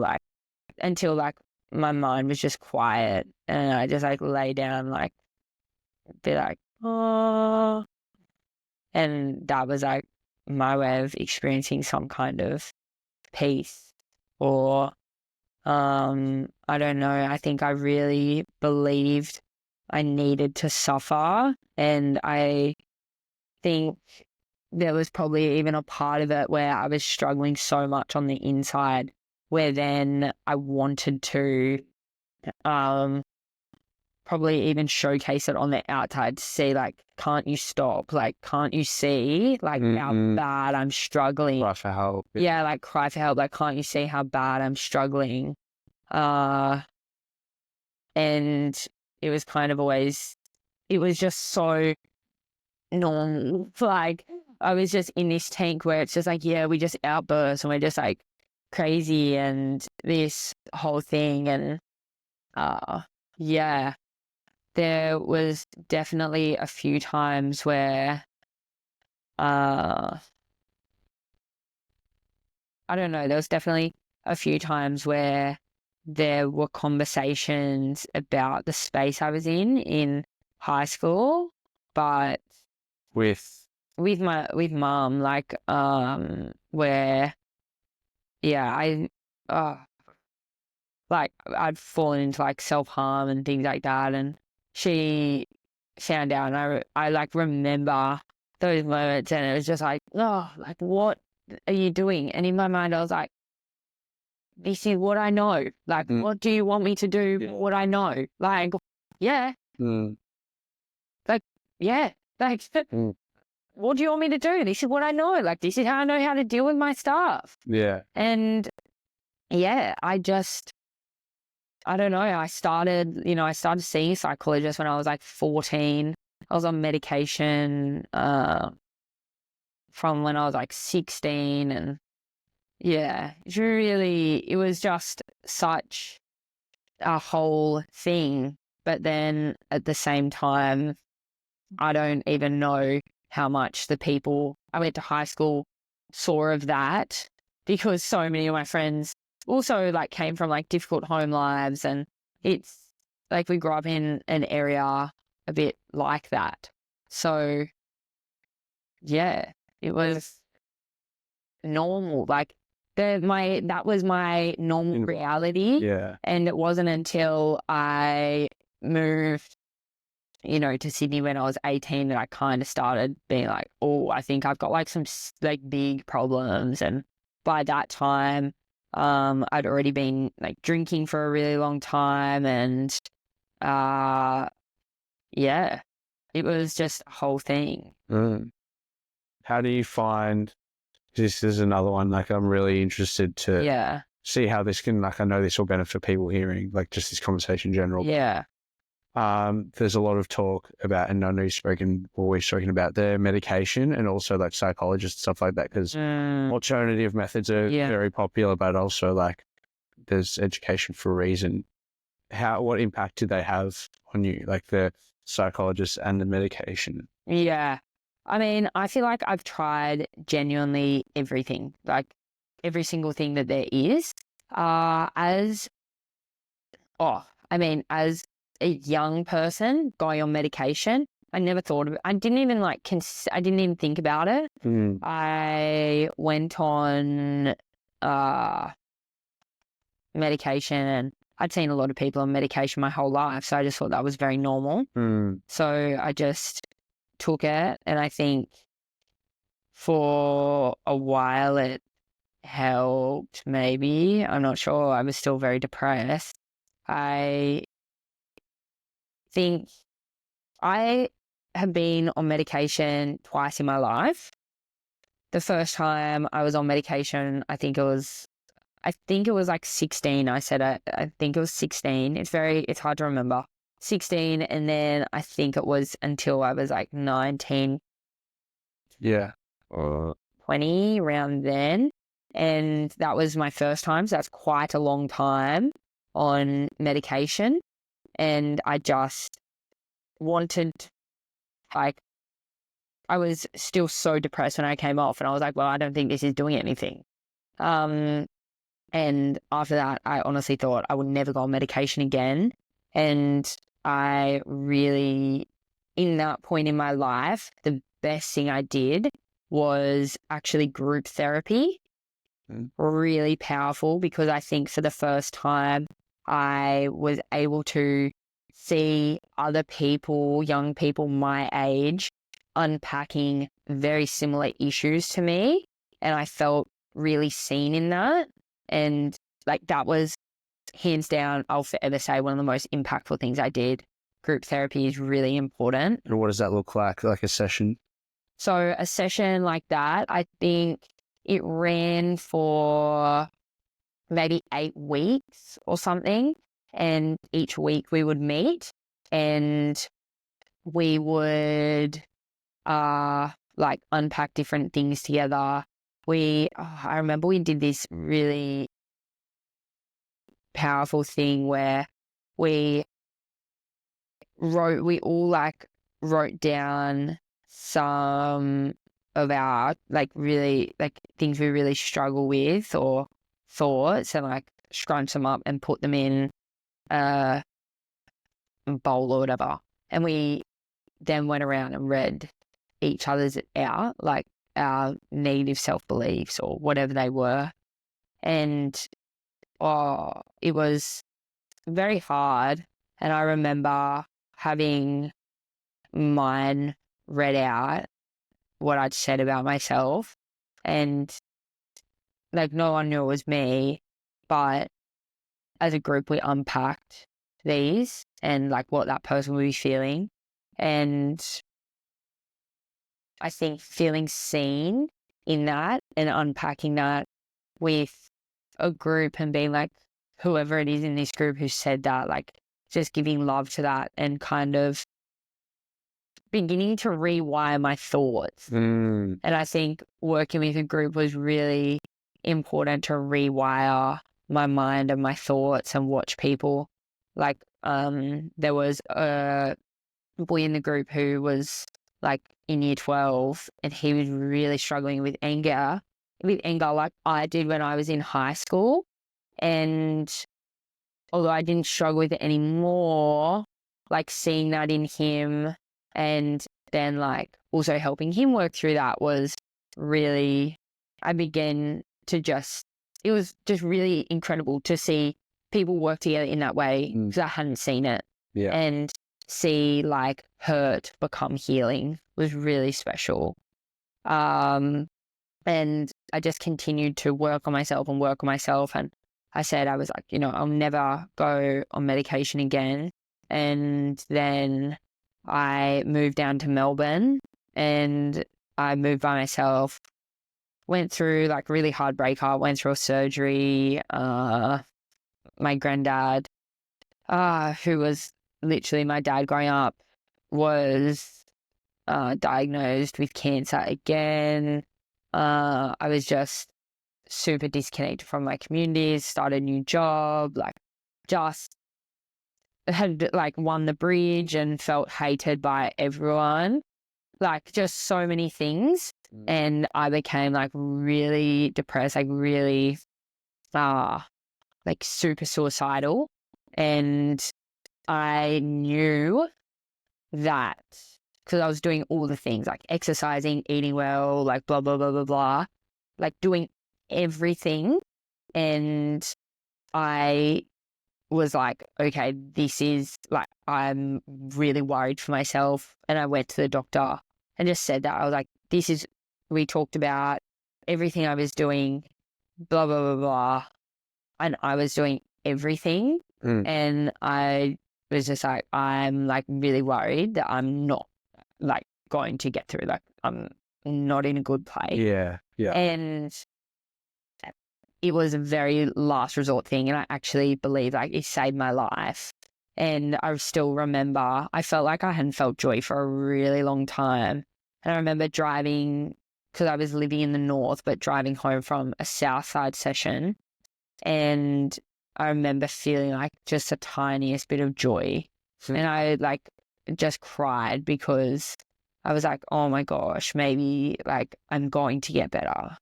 my mind was just quiet, and I just like lay down, like be like, oh, and that was like my way of experiencing some kind of peace. Or I don't know, I think I really believed I needed to suffer, and I think there was probably even a part of it where I was struggling so much on the inside, where then I wanted to probably even showcase it on the outside to see, like, can't you stop? Like, can't you see, like, how bad I'm struggling? Cry for help. Yeah, like, cry for help. Like, can't you see how bad I'm struggling? And it was kind of always, it was just so normal. Like, I was just in this tank where it's just like, yeah, we just outburst and we're just like crazy and this whole thing. And yeah, there was definitely a few times where I don't know, there was definitely a few times where there were conversations about the space I was in high school, but With mum, like where like I'd fallen into like self-harm and things like that, and she found out, and I like remember those moments, and it was just like, oh, like, what are you doing? And in my mind, I was like, this is what I know. Like, what do you want me to do? Yeah. What I know? Like, yeah, like, yeah, like, what do you want me to do? This is what I know. Like, this is how I know how to deal with my stuff. Yeah. And yeah, I don't know. I started seeing a psychologist when I was like 14. I was on medication from when I was like 16. And yeah, it was just such a whole thing. But then at the same time, I don't even know how much the people I went to high school saw of that, because so many of my friends also like came from like difficult home lives, and it's like we grew up in an area a bit like that. So yeah, it was normal. Like that was my normal reality. Yeah. And it wasn't until I moved, to Sydney when I was 18 that I kind of started being like, oh, I think I've got like some like big problems. And by that time, I'd already been like drinking for a really long time, and yeah, it was just a whole thing. How do you find, this is another one, like I'm really interested to see how this can, like I know this will benefit people hearing, like just this conversation in general. Yeah. There's a lot of talk about, and I know we've spoken about the medication and also like psychologists, stuff like that, because alternative methods are very popular, but also like there's education for a reason. What impact do they have on you, like the psychologists and the medication? Yeah. I mean, I feel like I've tried genuinely everything, like every single thing that there is. As a young person going on medication, I never thought of it. I didn't even I didn't even think about it. I went on medication, and I'd seen a lot of people on medication my whole life, so I just thought that was very normal. So I just took it, and I think for a while it helped, maybe. I'm not sure. I was still very depressed. I think I have been on medication twice in my life. The first time I was on medication, I think it was like 16. I think it was 16. It's hard to remember. 16, and then I think it was until I was like 19. Yeah. Or 20, around then. And that was my first time. So that's quite a long time on medication. And I just wanted, like, I was still so depressed when I came off, and I was like, well, I don't think this is doing anything. And after that, I honestly thought I would never go on medication again. And I really, in that point in my life, the best thing I did was actually group therapy. Really powerful, because I think for the first time I was able to see other people, young people my age, unpacking very similar issues to me, and I felt really seen in that. And like, that was hands down, I'll forever say, one of the most impactful things I did. Group therapy is really important. And what does that look like a session? So a session like that, I think it ran for maybe 8 weeks or something. And each week we would meet, and we would like unpack different things together. I remember we did this really powerful thing where we all like wrote down some of our like really like things we really struggle with or thoughts, and like scrunch them up and put them in a bowl or whatever. And we then went around and read each other's out, like our negative self-beliefs or whatever they were. And it was very hard. And I remember having mind read out what I'd said about myself, and like no one knew it was me, but as a group we unpacked these and like what that person would be feeling. And I think feeling seen in that and unpacking that with a group and being like, whoever it is in this group who said that, like just giving love to that and kind of beginning to rewire my thoughts. And I think working with a group was really important to rewire my mind and my thoughts and watch people. Like there was a boy in the group who was like in year 12 and he was really struggling with anger like I did when I was in high school. And although I didn't struggle with it anymore, like seeing that in him and then like also helping him work through that was really, I began to it was just really incredible to see people work together in that way because I hadn't seen it. Yeah. And see like hurt become healing was really special. And I just continued to work on myself. And I said, I was like, you know, I'll never go on medication again. And then I moved down to Melbourne and I moved by myself, went through like really hard breakup, went through a surgery. My granddad, who was literally my dad growing up, was diagnosed with cancer again. I was just super disconnected from my communities, started a new job, like just had like won the bridge and felt hated by everyone, like just so many things. And I became like really depressed, like really like super suicidal. And I knew that because I was doing all the things like exercising, eating well, like blah, blah, blah, blah, blah, like doing everything. And I was like, okay, this is like, I'm really worried for myself. And I went to the doctor and just said that. I was like, we talked about everything I was doing, blah, blah, blah, blah. And I was doing everything. And I was just like, I'm like really worried that I'm not like going to get through, like I'm not in a good place. Yeah. And it was a very last resort thing. And I actually believe like it saved my life. And I still remember, I felt like I hadn't felt joy for a really long time. And I remember driving, because I was living in the north, but driving home from a south side session. And I remember feeling like just the tiniest bit of joy. And I like just cried because I was like, oh my gosh, maybe like I'm going to get better.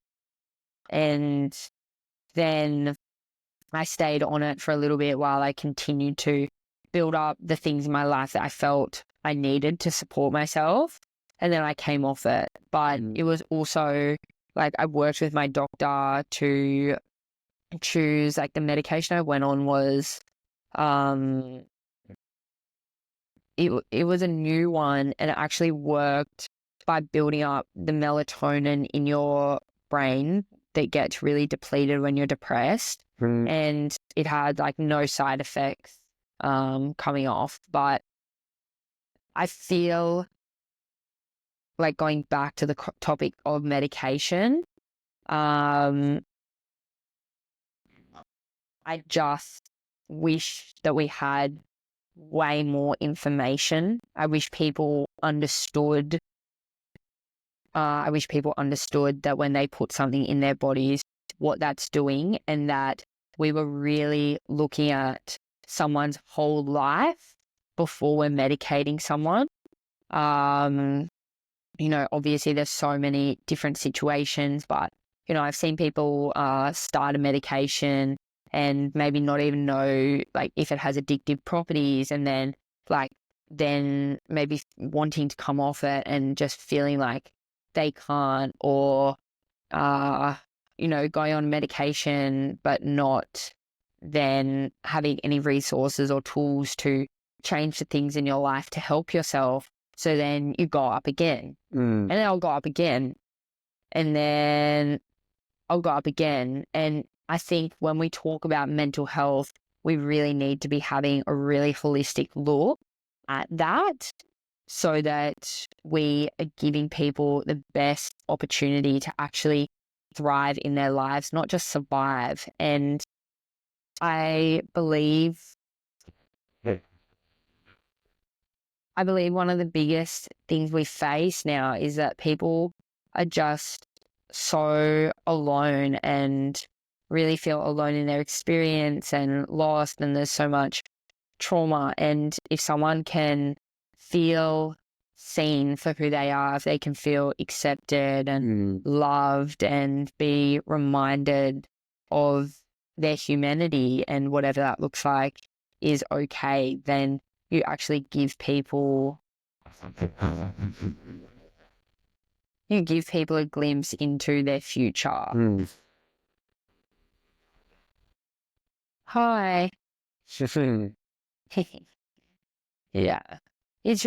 And then I stayed on it for a little bit while I continued to build up the things in my life that I felt I needed to support myself. And then I came off it. But it was also like I worked with my doctor to choose, like the medication I went on was it was a new one, and it actually worked by building up the melatonin in your brain that gets really depleted when you're depressed. And it had like no side effects coming off. But I feel like going back to the topic of medication, I just wish that we had way more information. I wish people understood. I wish people understood that when they put something in their bodies, what that's doing, and that we were really looking at someone's whole life before we're medicating someone. You know, obviously there's so many different situations, but, you know, I've seen people start a medication and maybe not even know like if it has addictive properties, and then maybe wanting to come off it and just feeling like they can't, or you know, going on medication but not then having any resources or tools to change the things in your life to help yourself. So then you go up again, Mm. and then I'll go up again, and then I'll go up again. And I think when we talk about mental health, we really need to be having a really holistic look at that so that we are giving people the best opportunity to actually thrive in their lives, not just survive. And I believe one of the biggest things we face now is that people are just so alone and really feel alone in their experience and lost, and there's so much trauma. And if someone can feel seen for who they are, if they can feel accepted and loved and be reminded of their humanity and whatever that looks like is okay, then you actually give people a glimpse into their future. Hi. Yeah. It's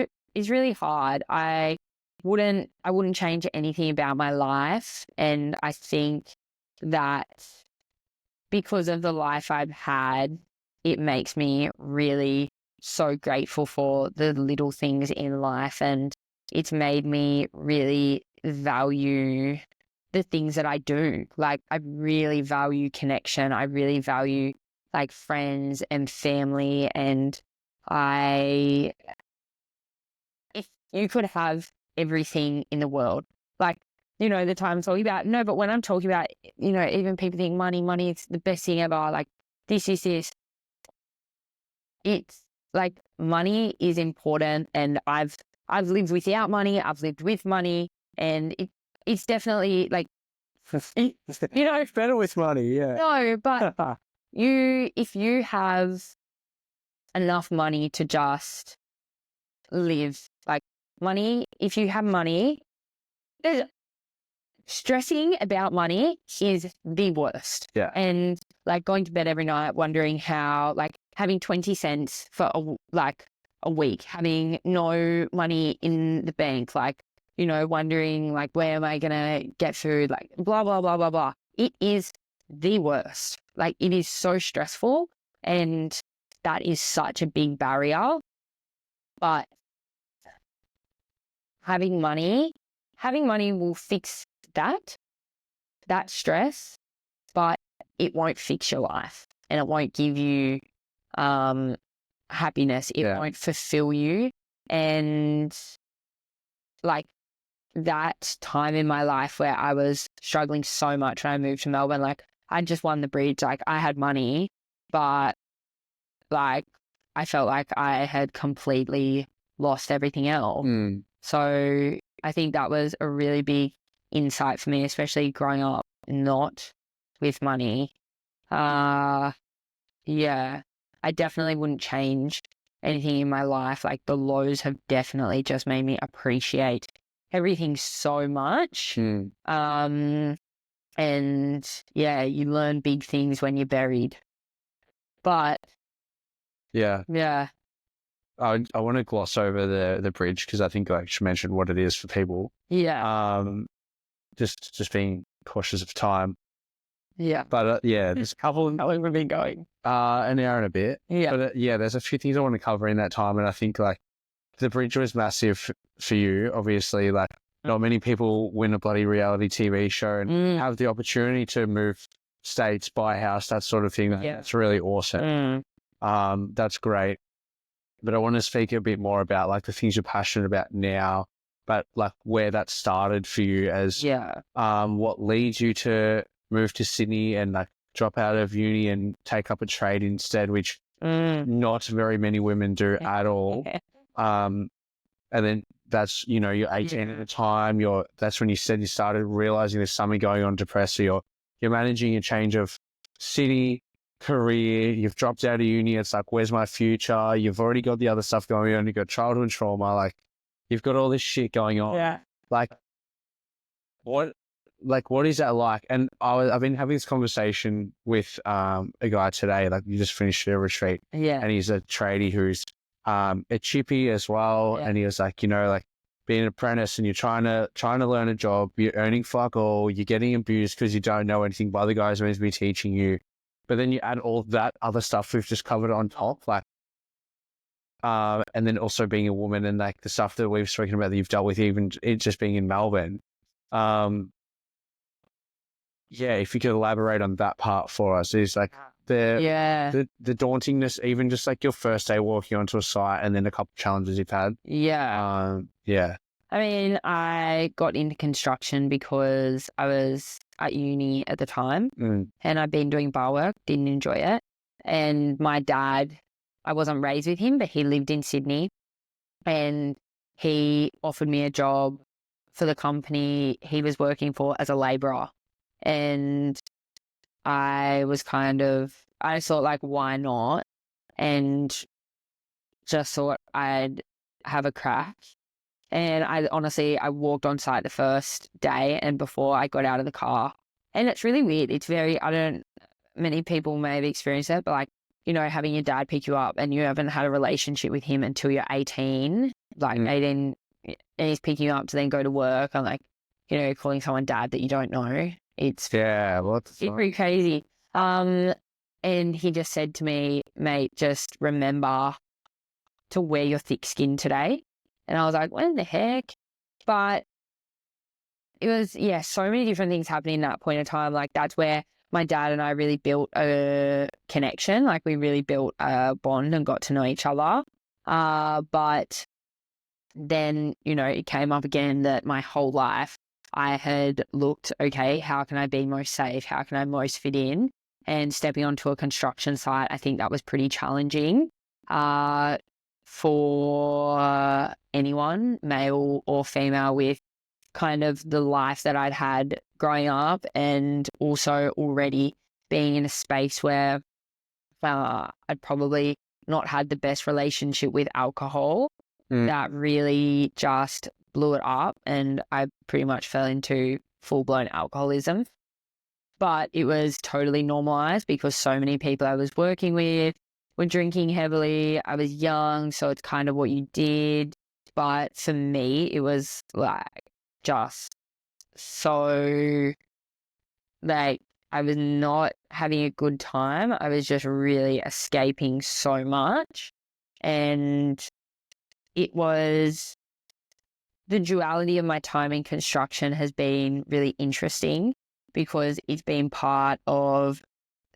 really hard. I wouldn't change anything about my life, and I think that because of the life I've had, it makes me really so grateful for the little things in life, and it's made me really value the things that I do. Like, I really value connection. I really value like friends and family, and if you could have everything in the world, like, the time I'm talking about, no, but when I'm talking about, even people think money is the best thing ever, like this. It's like money is important, and I've lived without money, I've lived with money, and it's definitely like, It's better with money, yeah. No, but if you have enough money to just live, like money, if you have money, stressing about money is the worst. Yeah. And like going to bed every night wondering how, like having 20 cents for a week, having no money in the bank, like, wondering like, where am I going to get food? Like blah, blah, blah, blah, blah. It is the worst. Like, it is so stressful, and that is such a big barrier. But having money will fix that stress, but it won't fix your life, and it won't give you happiness. It won't fulfill you. And like that time in my life where I was struggling so much when I moved to Melbourne, like I just won the bridge. Like I had money, but like I felt like I had completely lost everything else. So I think that was a really big insight for me, especially growing up not with money. Yeah, I definitely wouldn't change anything in my life. Like the lows have definitely just made me appreciate everything so much. And yeah, you learn big things when you're buried. But yeah. I want to gloss over the bridge because I think I should mention what it is for people. Yeah. Just being cautious of time. Yeah. But there's a couple. How long have we been going? An hour and a bit. Yeah. But there's a few things I want to cover in that time, and I think like the bridge was massive for you. Obviously, like not many people win a bloody reality TV show and have the opportunity to move states, buy a house, that sort of thing. That's really awesome. That's great. But I want to speak a bit more about like the things you're passionate about now, but like where that started for you as what leads you to move to Sydney and like drop out of uni and take up a trade instead, which not very many women do at all. And then that's, you're 18 at the time, that's when you said you started realizing there's something going on depressed. So you're managing a change of city, career, you've dropped out of uni, it's like, where's my future? You've already got the other stuff going on, you've got childhood trauma, like you've got all this shit going on. Yeah. Like what is that like? And I've been having this conversation with a guy today, like you just finished a retreat. Yeah. And he's a tradie who's at Chippy as well. Yeah. And he was like, you know, like being an apprentice and you're trying to learn a job, you're earning fuck all, you're getting abused because you don't know anything by the guys who are meant to be teaching you. But then you add all that other stuff we've just covered on top, like, and then also being a woman and like the stuff that we've spoken about that you've dealt with, even it just being in Melbourne. Yeah, if you could elaborate on that part for us, is like the dauntingness, even just like your first day walking onto a site and then a couple of challenges you've had. Yeah. Yeah. I mean, I got into construction because I was at uni at the time and I'd been doing bar work, didn't enjoy it. And my dad, I wasn't raised with him, but he lived in Sydney and he offered me a job for the company he was working for as a labourer. And I thought like, why not? And just thought I'd have a crack. And I walked on site the first day and before I got out of the car. And it's really weird. It's many people may have experienced it, but like, you know, having your dad pick you up and you haven't had a relationship with him until you're 18, 18, and he's picking you up to then go to work and like, you know, calling someone dad that you don't know. It's pretty crazy. And he just said to me, mate, just remember to wear your thick skin today. And I was like, what the heck? But it was, so many different things happening in that point in time. Like that's where my dad and I really built a connection. Like we really built a bond and got to know each other. But then, you know, it came up again that my whole life I had looked, okay, how can I be most safe? How can I most fit in? And stepping onto a construction site, I think that was pretty challenging. For anyone, male or female, with kind of the life that I'd had growing up and also already being in a space where I'd probably not had the best relationship with alcohol. That really just blew it up and I pretty much fell into full-blown alcoholism. But it was totally normalized because so many people I was working with were drinking heavily. I was young, so it's kind of what you did. But for me, it was like just so like I was not having a good time. I was just really escaping so much. And it was the duality of my time in construction has been really interesting because it's been part of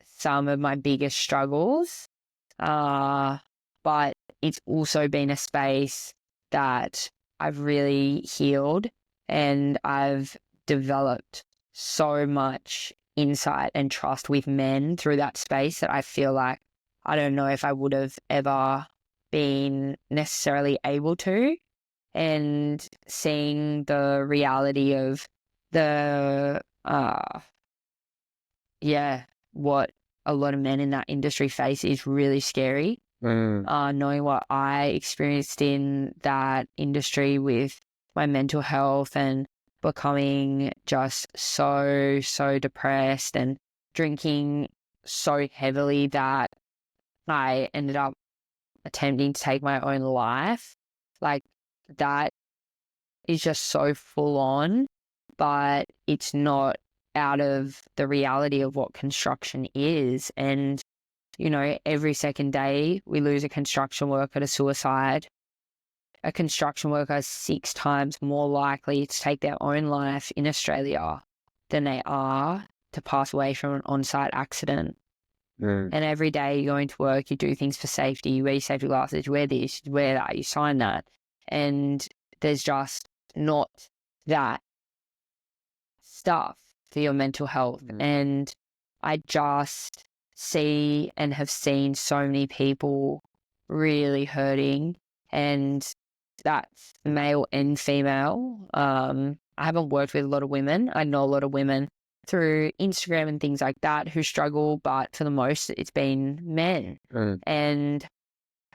some of my biggest struggles. But it's also been a space that I've really healed and I've developed so much insight and trust with men through that space that I feel like I don't know if I would have ever been necessarily able to. And seeing the reality of the what a lot of men in that industry face is really scary. Knowing what I experienced in that industry with my mental health and becoming just so depressed and drinking so heavily that I ended up attempting to take my own life. Like that is just so full on, but it's not out of the reality of what construction is. And, you know, every second day we lose a construction worker to suicide. A construction worker is 6 times more likely to take their own life in Australia than they are to pass away from an on-site accident. And every day you go into work, you do things for safety, you wear your safety glasses, you wear this, you wear that, you sign that. And there's just not that stuff for your mental health. And I just see and have seen so many people really hurting, and that's male and female. I haven't worked with a lot of women. I know a lot of women through Instagram and things like that who struggle, but for the most, it's been men. And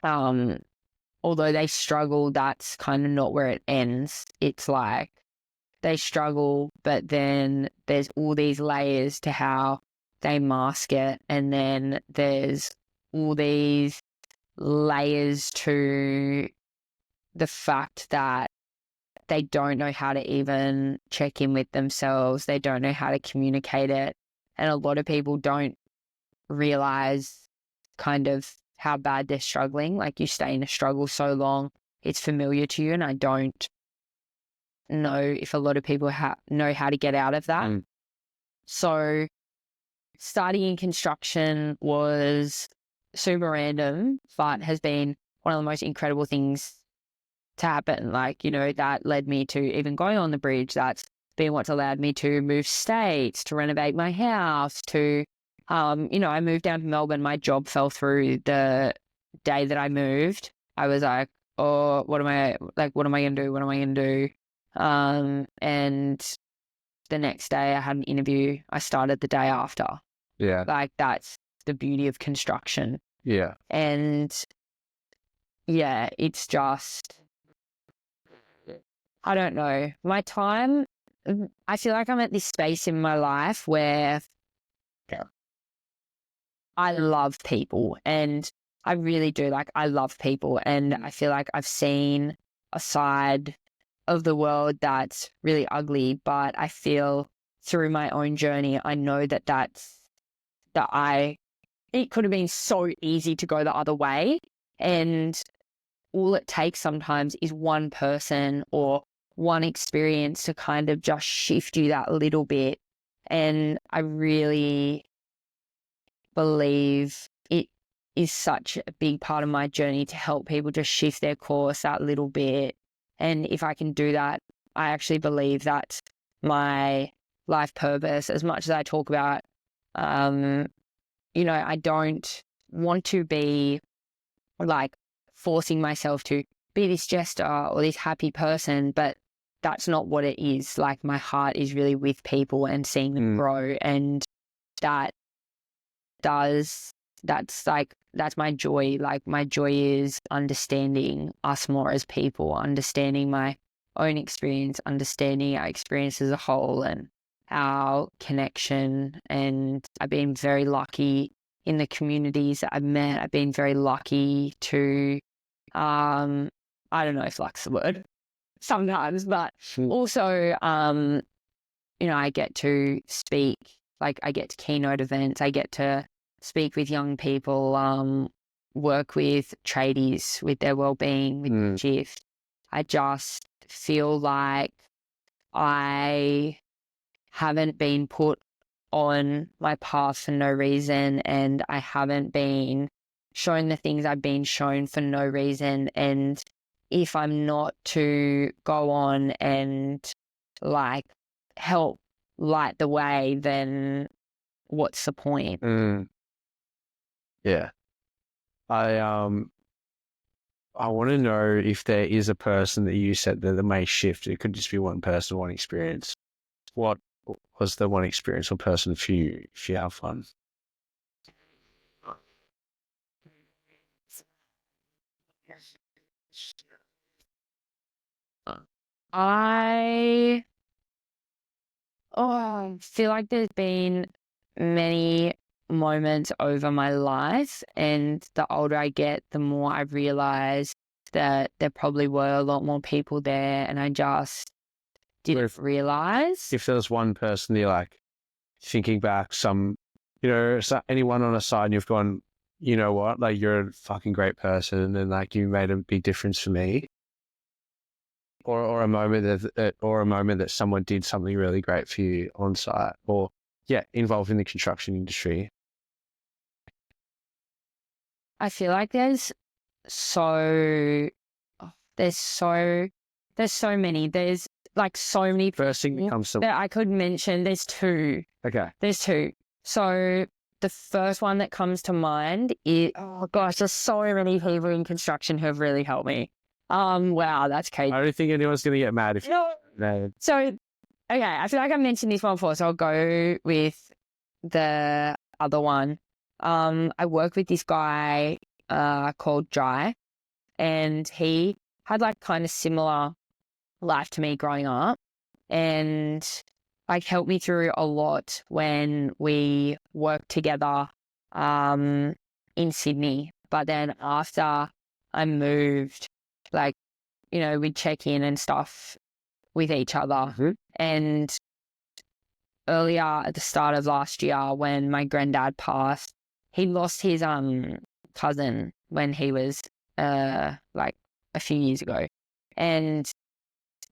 although they struggle, that's kind of not where it ends. It's like they struggle, but then there's all these layers to how they mask it. And then there's all these layers to the fact that they don't know how to even check in with themselves. They don't know how to communicate it. And a lot of people don't realize kind of how bad they're struggling. Like, you stay in a struggle so long, it's familiar to you. And I don't know if a lot of people know how to get out of that. So studying construction was super random, but has been one of the most incredible things to happen. Like, you know, that led me to even going on the bridge. That's been what's allowed me to move states, to renovate my house, to, you know, I moved down to Melbourne. My job fell through the day that I moved. I was like, oh, what am I going to do? What am I going to do? And the next day I had an interview. I started the day after. Yeah. Like, that's the beauty of construction. Yeah. And yeah, it's just, I don't know. My time, I feel like I'm at this space in my life where I love people, and I really do. Like, I love people, and I feel like I've seen a side of the world that's really ugly, but I feel through my own journey, I know that it could have been so easy to go the other way. And all it takes sometimes is one person or one experience to kind of just shift you that little bit. And I really believe it is such a big part of my journey to help people just shift their course that little bit. And if I can do that, I actually believe that's my life purpose. As much as I talk about, you know, I don't want to be like forcing myself to be this jester or this happy person, but that's not what it is. Like, my heart is really with people and seeing them grow, and that's my joy. Like, my joy is understanding us more as people, understanding my own experience, understanding our experience as a whole and our connection. And I've been very lucky in the communities that I've met. I've been very lucky to, I don't know if luck's the word sometimes, but also, you know, I get to speak, like, I get to keynote events, I get to speak with young people, work with tradies with their well-being, with the shift. I just feel like I haven't been put on my path for no reason, and I haven't been shown the things I've been shown for no reason. And if I'm not to go on and like help light the way, then what's the point? Yeah. I want to know if there is a person that you said that may shift. It could just be one person, one experience. What was the one experience or person for you, if you have one? I feel like there's been many moments over my life, and the older I get, the more I realize that there probably were a lot more people there, and I just didn't realize. If there's one person you're like thinking back, you know, anyone on a side, and you've gone, you know what, like, you're a fucking great person, and like, you made a big difference for me. Or a moment that someone did something really great for you on site, or involved in the construction industry. I feel like there's so many. There's like so many. First thing that comes to that I could mention. There's two. Okay. There's two. So the first one that comes to mind is, oh gosh, there's so many people in construction who have really helped me. Wow, that's crazy. I don't think anyone's going to get mad if no. So, okay, I feel like I mentioned this one before, so I'll go with the other one. I work with this guy called Jai, and he had like kind of similar life to me growing up, and like helped me through a lot when we worked together in Sydney. But then after I moved, like, you know, we'd check in and stuff with each other. And earlier at the start of last year, when my granddad passed, he lost his cousin when he was like a few years ago. And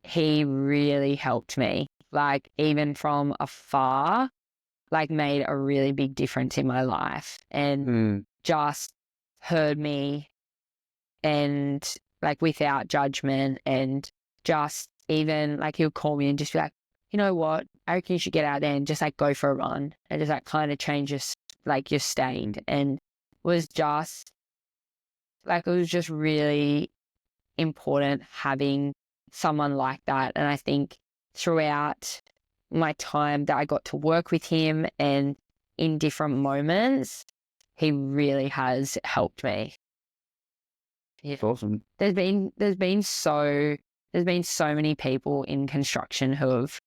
he really helped me, like even from afar, like made a really big difference in my life, and just heard me, and like without judgment, and just even like he'll call me and just be like, you know what, I reckon you should get out there and just like go for a run and just like kind of change your state. And was just like, it was just really important having someone like that. And I think throughout my time that I got to work with him and in different moments, he really has helped me. Yeah. That's awesome. There's been so many people in construction who have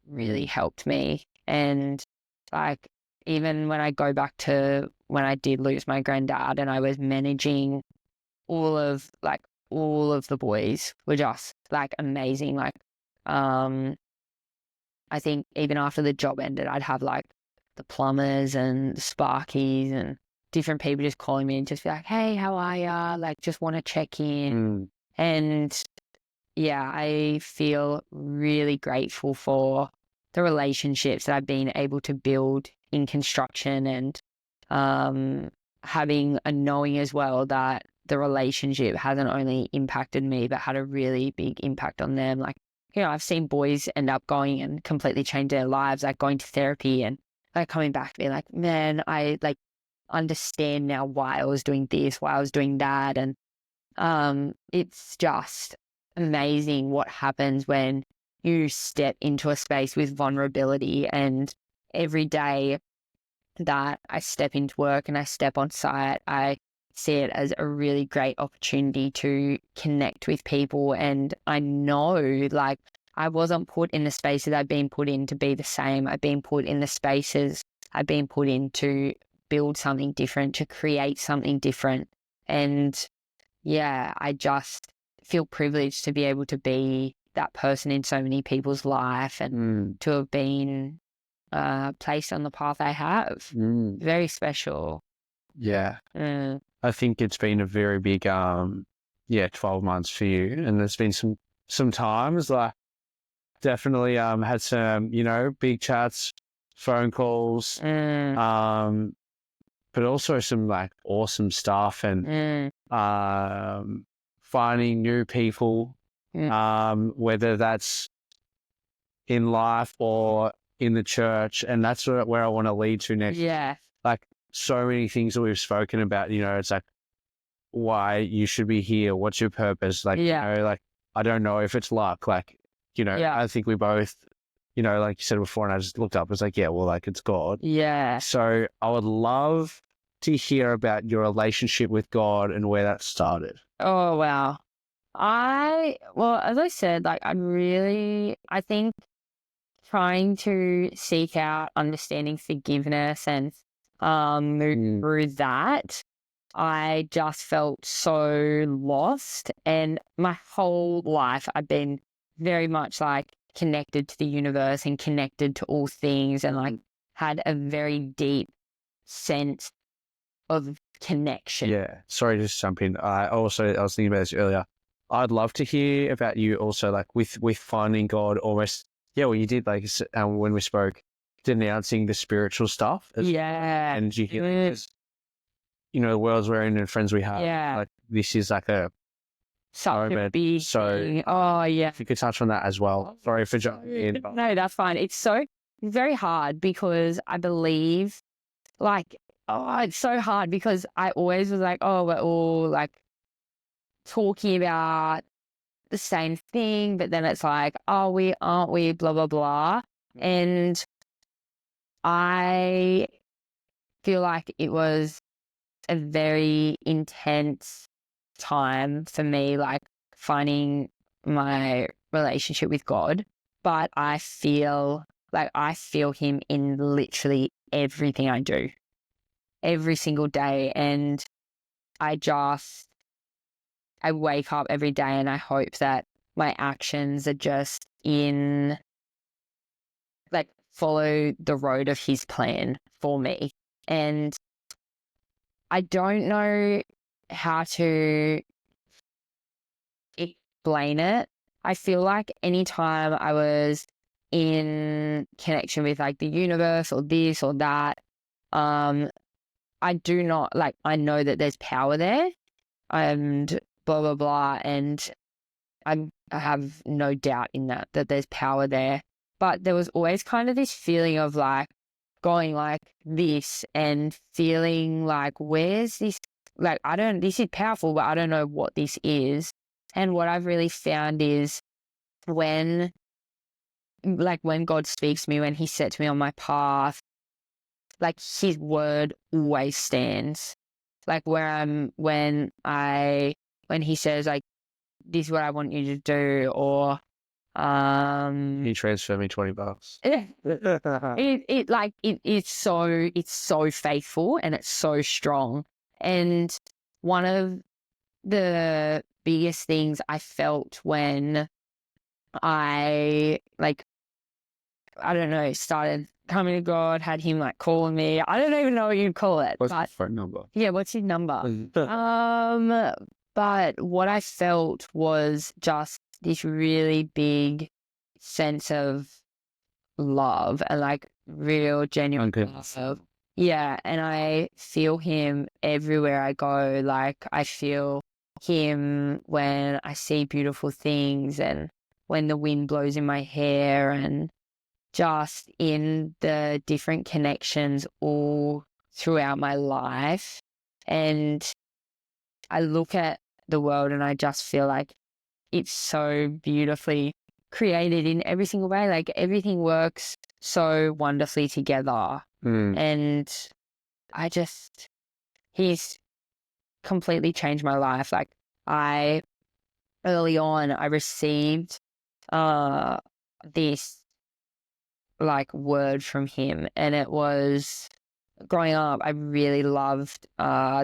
really helped me. And like, even when I go back to when I did lose my granddad and I was managing all of the boys were just like amazing. Like, I think even after the job ended, I'd have like the plumbers and the sparkies and different people just calling me and just be like, hey, how are ya? Like, just want to check in. And yeah, I feel really grateful for the relationships that I've been able to build in construction, and having a knowing as well that the relationship hasn't only impacted me, but had a really big impact on them. Like, you know, I've seen boys end up going and completely change their lives, like going to therapy and like coming back being like, man, I like understand now why I was doing this, why I was doing that. And it's just amazing what happens when you step into a space with vulnerability. And every day that I step into work and I step on site, I see it as a really great opportunity to connect with people. And I know, like, I wasn't put in the spaces I've been put in to be the same. I've been put in the spaces I've been put in to build something different, to create something different. And yeah, I just feel privileged to be able to be that person in so many people's life, and to have been placed on the path I have. Very special. Yeah. I think it's been a very big 12 months for you, and there's been some times like definitely had some, you know, big chats, phone calls, but also some like awesome stuff, and finding new people, whether that's in life or in the church, and that's where I want to lead to next. Yeah. Like, so many things that we've spoken about, you know, it's like why you should be here, what's your purpose, like, you know, like, I don't know if it's luck, like, you know, I think we both, you know, like you said before, and I just looked up, it's like, yeah, well, like, it's God. Yeah. So I would love to hear about your relationship with God and where that started. Oh, wow. Well, as I said, like, I think trying to seek out understanding forgiveness and move through that, I just felt so lost. And my whole life, I've been very much like connected to the universe and connected to all things, and like had a very deep sense of connection. Yeah. Sorry to just jump in. I was thinking about this earlier. I'd love to hear about you also, like with finding God almost. Yeah, well, you did like when we spoke, denouncing the spiritual stuff. And you hear, you know, the worlds we're in and friends we have. Yeah. Like, this is like such a big thing. Oh, yeah. If you could touch on that as well. Sorry for jumping in. No, that's fine. It's very hard because I believe, like, it's so hard because I always was like, oh, we're all like talking about the same thing, but then it's like, oh, aren't we, blah, blah, blah. And I feel like it was a very intense time for me, like finding my relationship with God. But I feel him in literally everything I do, every single day. And I wake up every day and I hope that my actions are just in, like, follow the road of his plan for me. And I don't know how to explain it. I feel like anytime I was in connection with like the universe or this or that, I do not, like, I know that there's power there and blah, blah, blah. And I have no doubt in that there's power there. But there was always kind of this feeling of like going like this and feeling like, where's this? Like, this is powerful, but I don't know what this is. And what I've really found is when God speaks to me, when he sets me on my path, like his word always stands. Like when he says like, this is what I want you to do, or He transferred me $20. it's so faithful and it's so strong. And one of the biggest things I felt when I don't know, started coming to God, had him like calling me. I don't even know what you'd call it. What's his phone number? Yeah, what's his number? But what I felt was just this really big sense of love and like real genuine love. Yeah, and I feel him everywhere I go. Like I feel him when I see beautiful things and when the wind blows in my hair and just in the different connections all throughout my life. And I look at the world and I just feel like it's so beautifully created in every single way. Like everything works so wonderfully together. And he's completely changed my life. Like early on, I received this like word from him, and it was, growing up, I really loved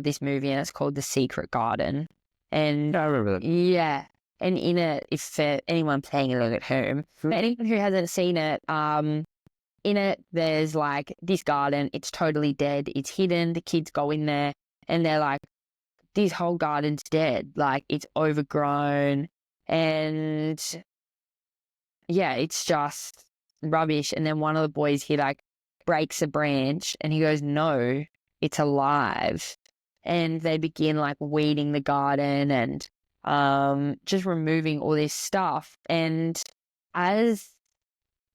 this movie, and it's called The Secret Garden. And I remember that. Yeah. And in it, if for anyone playing along at home, for anyone who hasn't seen it, in it, there's like this garden, it's totally dead, it's hidden, the kids go in there and they're like, this whole garden's dead, like it's overgrown and yeah, it's just rubbish. And then one of the boys, he like breaks a branch and he goes, no, it's alive. And they begin like weeding the garden and just removing all this stuff. And as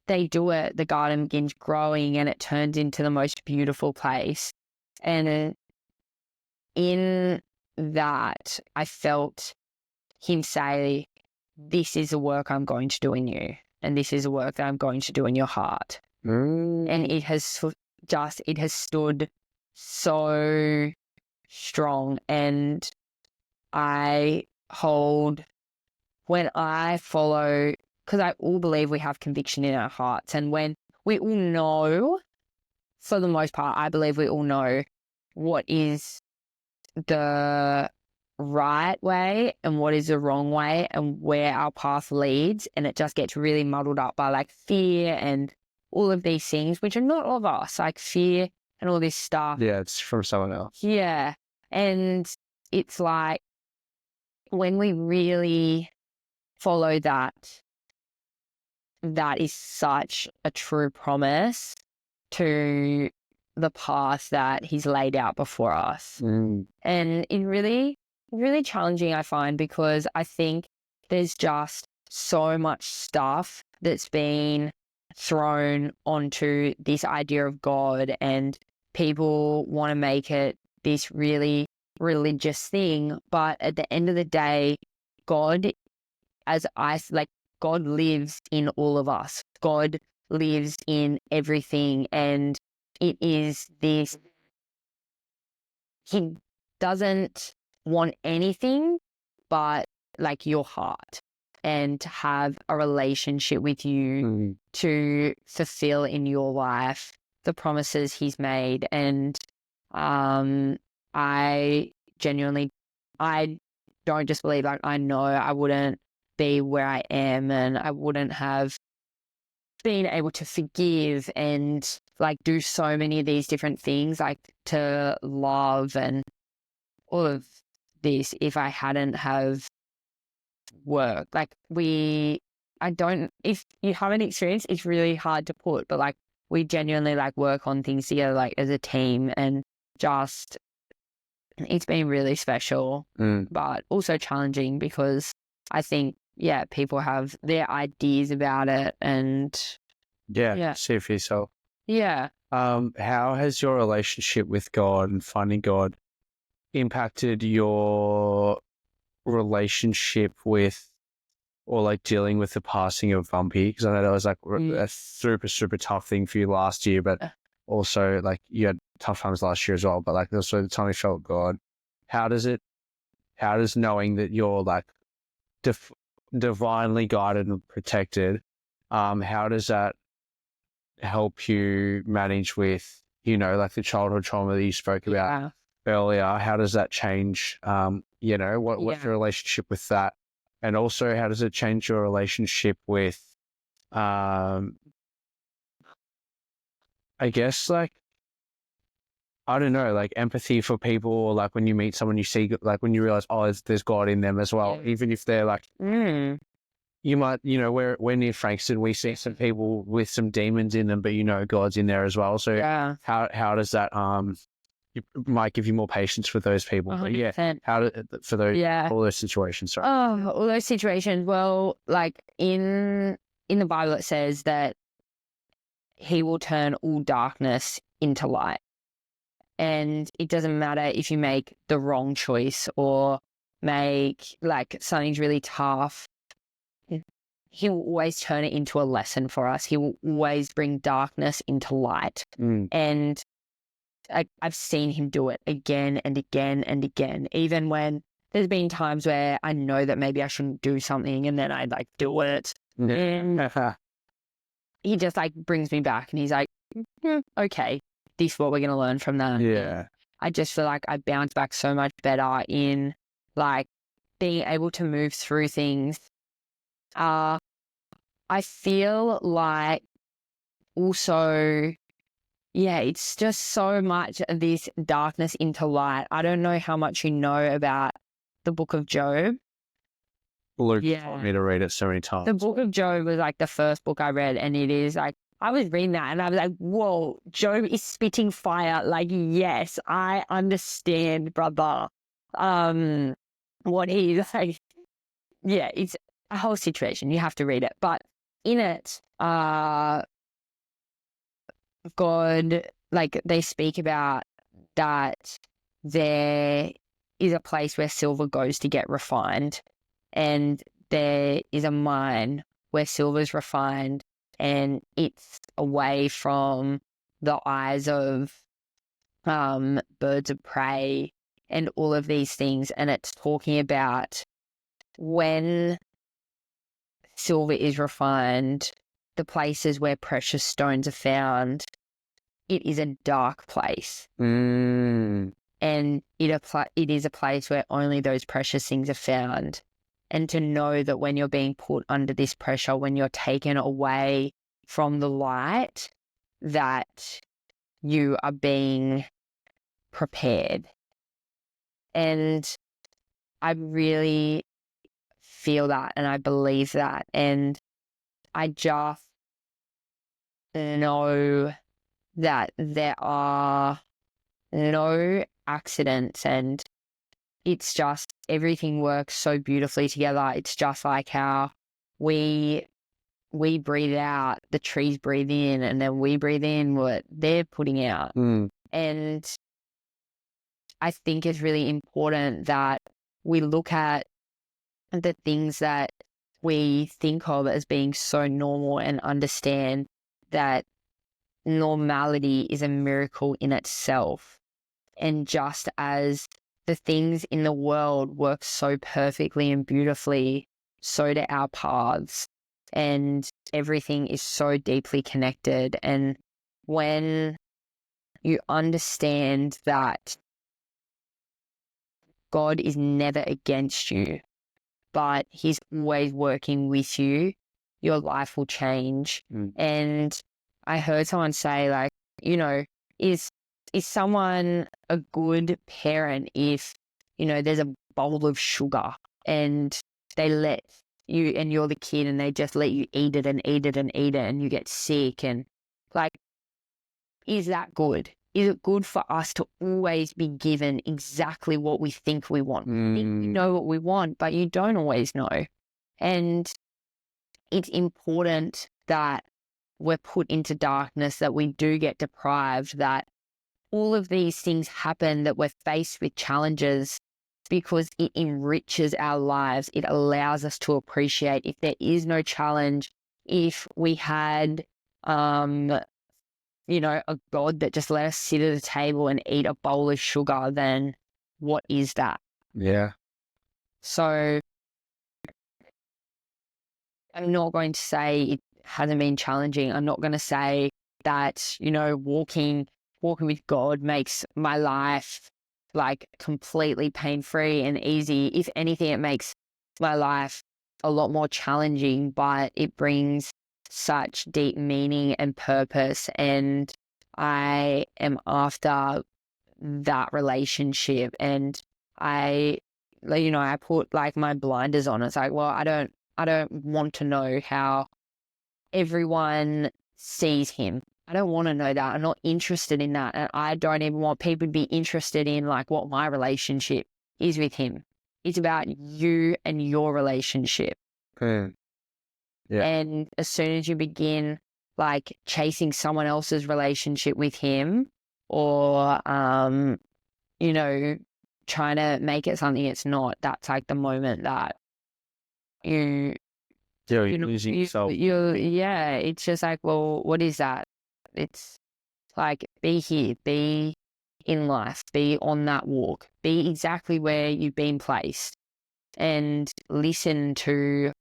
they do it, the garden begins growing and it turns into the most beautiful place. And in that, I felt him say, this is the work I'm going to do in you. And this is the work that I'm going to do in your heart. And it has stood so strong. And when I follow, because I all believe we have conviction in our hearts, and when we all know, for the most part, I believe we all know what is the right way and what is the wrong way and where our path leads, and it just gets really muddled up by like fear and all of these things, which are not of us, like fear and all this stuff. Yeah, it's from someone else. Yeah. And it's like when we really follow that is such a true promise to the path that he's laid out before us. And it's really, really challenging, I find, because I think there's just so much stuff that's been thrown onto this idea of God, and people want to make it this really religious thing. But at the end of the day, God lives in all of us. God lives in everything, and it is this, he doesn't want anything but like your heart and to have a relationship with you to fulfill in your life the promises he's made. And I genuinely, I don't just believe, like, I know I wouldn't be where I am, and I wouldn't have been able to forgive and like do so many of these different things, like to love and all of this, if I hadn't have worked. Like if you haven't experienced, it's really hard to put, but like we genuinely like work on things together, like as a team, and just, it's been really special, but also challenging, because I think, yeah, people have their ideas about it, and see for yourself. Yeah. How has your relationship with God and finding God impacted your relationship with, or like dealing with the passing of Bumpy? Because I know that was like a super, super tough thing for you last year, but also like you had tough times last year as well, but like also the time you felt God. How does knowing that you're like divinely guided and protected, how does that help you manage with, like the childhood trauma that you spoke about earlier? How does that change, what's your relationship with that? And also, how does it change your relationship with, I guess, like, I don't know, like empathy for people, or like when you meet someone, you see, like when you realize, oh, there's God in them as well, even if they're like, you might, we're near Frankston, we see some people with some demons in them, but God's in there as well. So how does that, it might give you more patience with those people. 100%. But how for those, all those situations? Sorry. Oh, all those situations. Well, like in the Bible, it says that He will turn all darkness into light. And it doesn't matter if you make the wrong choice or make like something's really tough. He will always turn it into a lesson for us. He will always bring darkness into light. And I've seen Him do it again and again and again, even when there's been times where I know that maybe I shouldn't do something, and then I like do it. And He just like brings me back, and He's like, okay, this is what we're going to learn from that. Yeah. I just feel like I bounce back so much better in like being able to move through things. I feel like also, it's just so much of this darkness into light. I don't know how much you know about the book of Job. Luke told me to read it so many times. The book of Job was like the first book I read, and it is like, I was reading that and I was like, whoa, Job is spitting fire. Like, yes, I understand, brother. What he's like, it's a whole situation. You have to read it. But in it, God, like they speak about that there is a place where silver goes to get refined, and there is a mine where silver is refined, and it's away from the eyes of birds of prey and all of these things. And it's talking about when silver is refined, the places where precious stones are found, it is a dark place. And it is a place where only those precious things are found. And to know that when you're being put under this pressure, when you're taken away from the light, that you are being prepared. And I really feel that, and I believe that. And I just know that there are no accidents, and it's just everything works so beautifully together. It's just like how we breathe out, the trees breathe in, and then we breathe in what they're putting out. And I think it's really important that we look at the things that we think of as being so normal and understand that normality is a miracle in itself. And just as the things in the world work so perfectly and beautifully, so do our paths. And everything is so deeply connected. And when you understand that God is never against you, but he's always working with you. Your life will change. And I heard someone say, like, you know, is someone a good parent if, you know, there's a bowl of sugar and they let you, and you're the kid, and they just let you eat it and eat it and eat it, and you get sick? And like, is that good? Is it good for us to always be given exactly what we think we want? We think we know what we want, but you don't always know. And it's important that we're put into darkness, that we do get deprived, that all of these things happen, that we're faced with challenges, because it enriches our lives. It allows us to appreciate. If there is no challenge, if we had, you know, a God that just let us sit at a table and eat a bowl of sugar, then what is that? Yeah. So I'm not going to say it hasn't been challenging. I'm not going to say that, you know, walking with God makes my life like completely pain-free and easy. If anything, it makes my life a lot more challenging, but it brings such deep meaning and purpose. And I am after that relationship. And I put like my blinders on. It's like, well, I don't want to know how everyone sees him. I don't want to know that. I'm not interested in that. And I don't even want people to be interested in like what my relationship is with him. It's about you and your relationship. Yeah. And as soon as you begin like chasing someone else's relationship with him, or, you know, trying to make it something it's not, that's like the moment that you're losing yourself. Yeah, it's just like, well, what is that? It's like, be here, be in life, be on that walk, be exactly where you've been placed, and listen to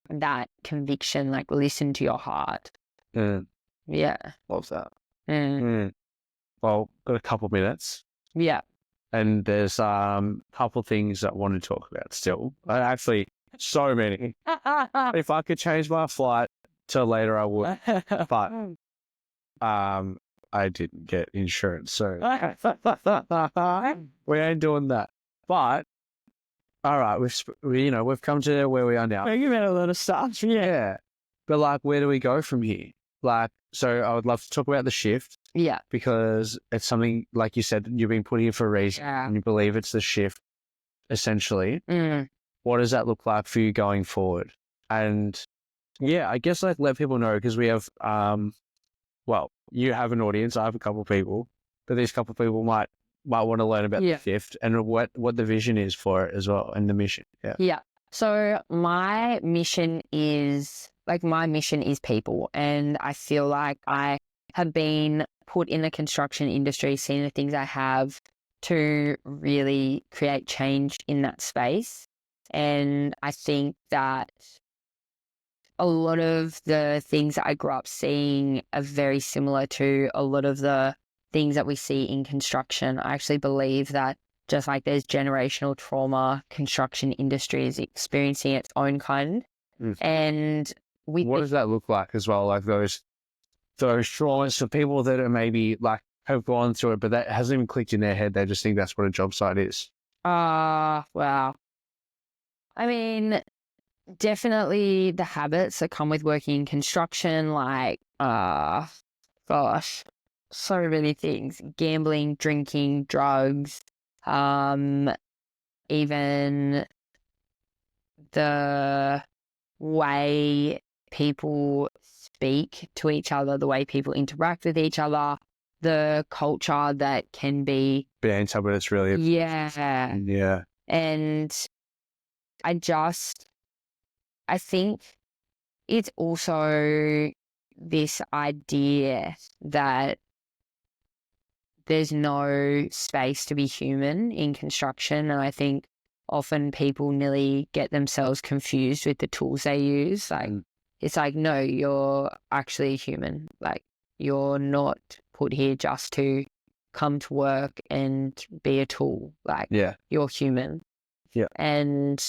that conviction, like listen to your heart. Yeah. Love that. Well, got a couple minutes. Yeah. And there's a couple things that I want to talk about still. Actually, so many. If I could change my flight to later, I would. But I didn't get insurance, so we ain't doing that. But all right, we've come to where we are now. You've had a lot of stuff. Yeah, but like, where do we go from here? Like, so I would love to talk about the shift. Yeah. Because it's something, like you said, you've been put here for a reason, and you believe it's the shift, essentially. What does that look like for you going forward? And yeah, I guess like let people know, because we have, well, you have an audience, I have a couple of people, but these couple of people might want to learn about the shift and what the vision is for it as well, and the mission. Yeah. So my mission is people, and I feel like I have been put in the construction industry, seeing the things I have, to really create change in that space. And I think that a lot of the things that I grew up seeing are very similar to a lot of the things that we see in construction. I actually believe that just like there's generational trauma, construction industry is experiencing its own kind. And what does that look like as well? Like those traumas for people that are maybe like have gone through it, but that hasn't even clicked in their head. They just think that's what a job site is. Wow. I mean, definitely the habits that come with working in construction, like, gosh, so many things: gambling, drinking, drugs, even the way people speak to each other, the way people interact with each other, the culture that can be behind something that's really yeah. And I think it's also this idea that there's no space to be human in construction. And I think often people nearly get themselves confused with the tools they use. Like, it's like, no, you're actually human. Like, you're not put here just to come to work and be a tool. Like, you're human. Yeah. And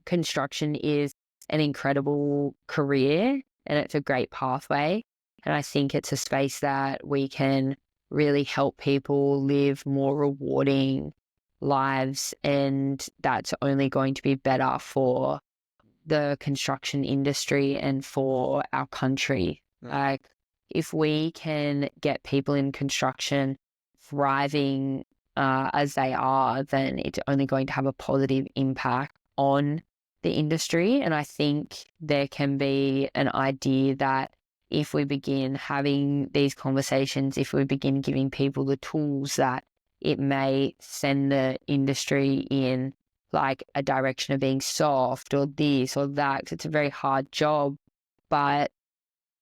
construction is an incredible career and it's a great pathway. And I think it's a space that we can really help people live more rewarding lives. And that's only going to be better for the construction industry and for our country. Like, if we can get people in construction thriving as they are, then it's only going to have a positive impact on the industry. And I think there can be an idea that if we begin having these conversations, if we begin giving people the tools, that it may send the industry in like a direction of being soft or this or that, 'cause it's a very hard job. But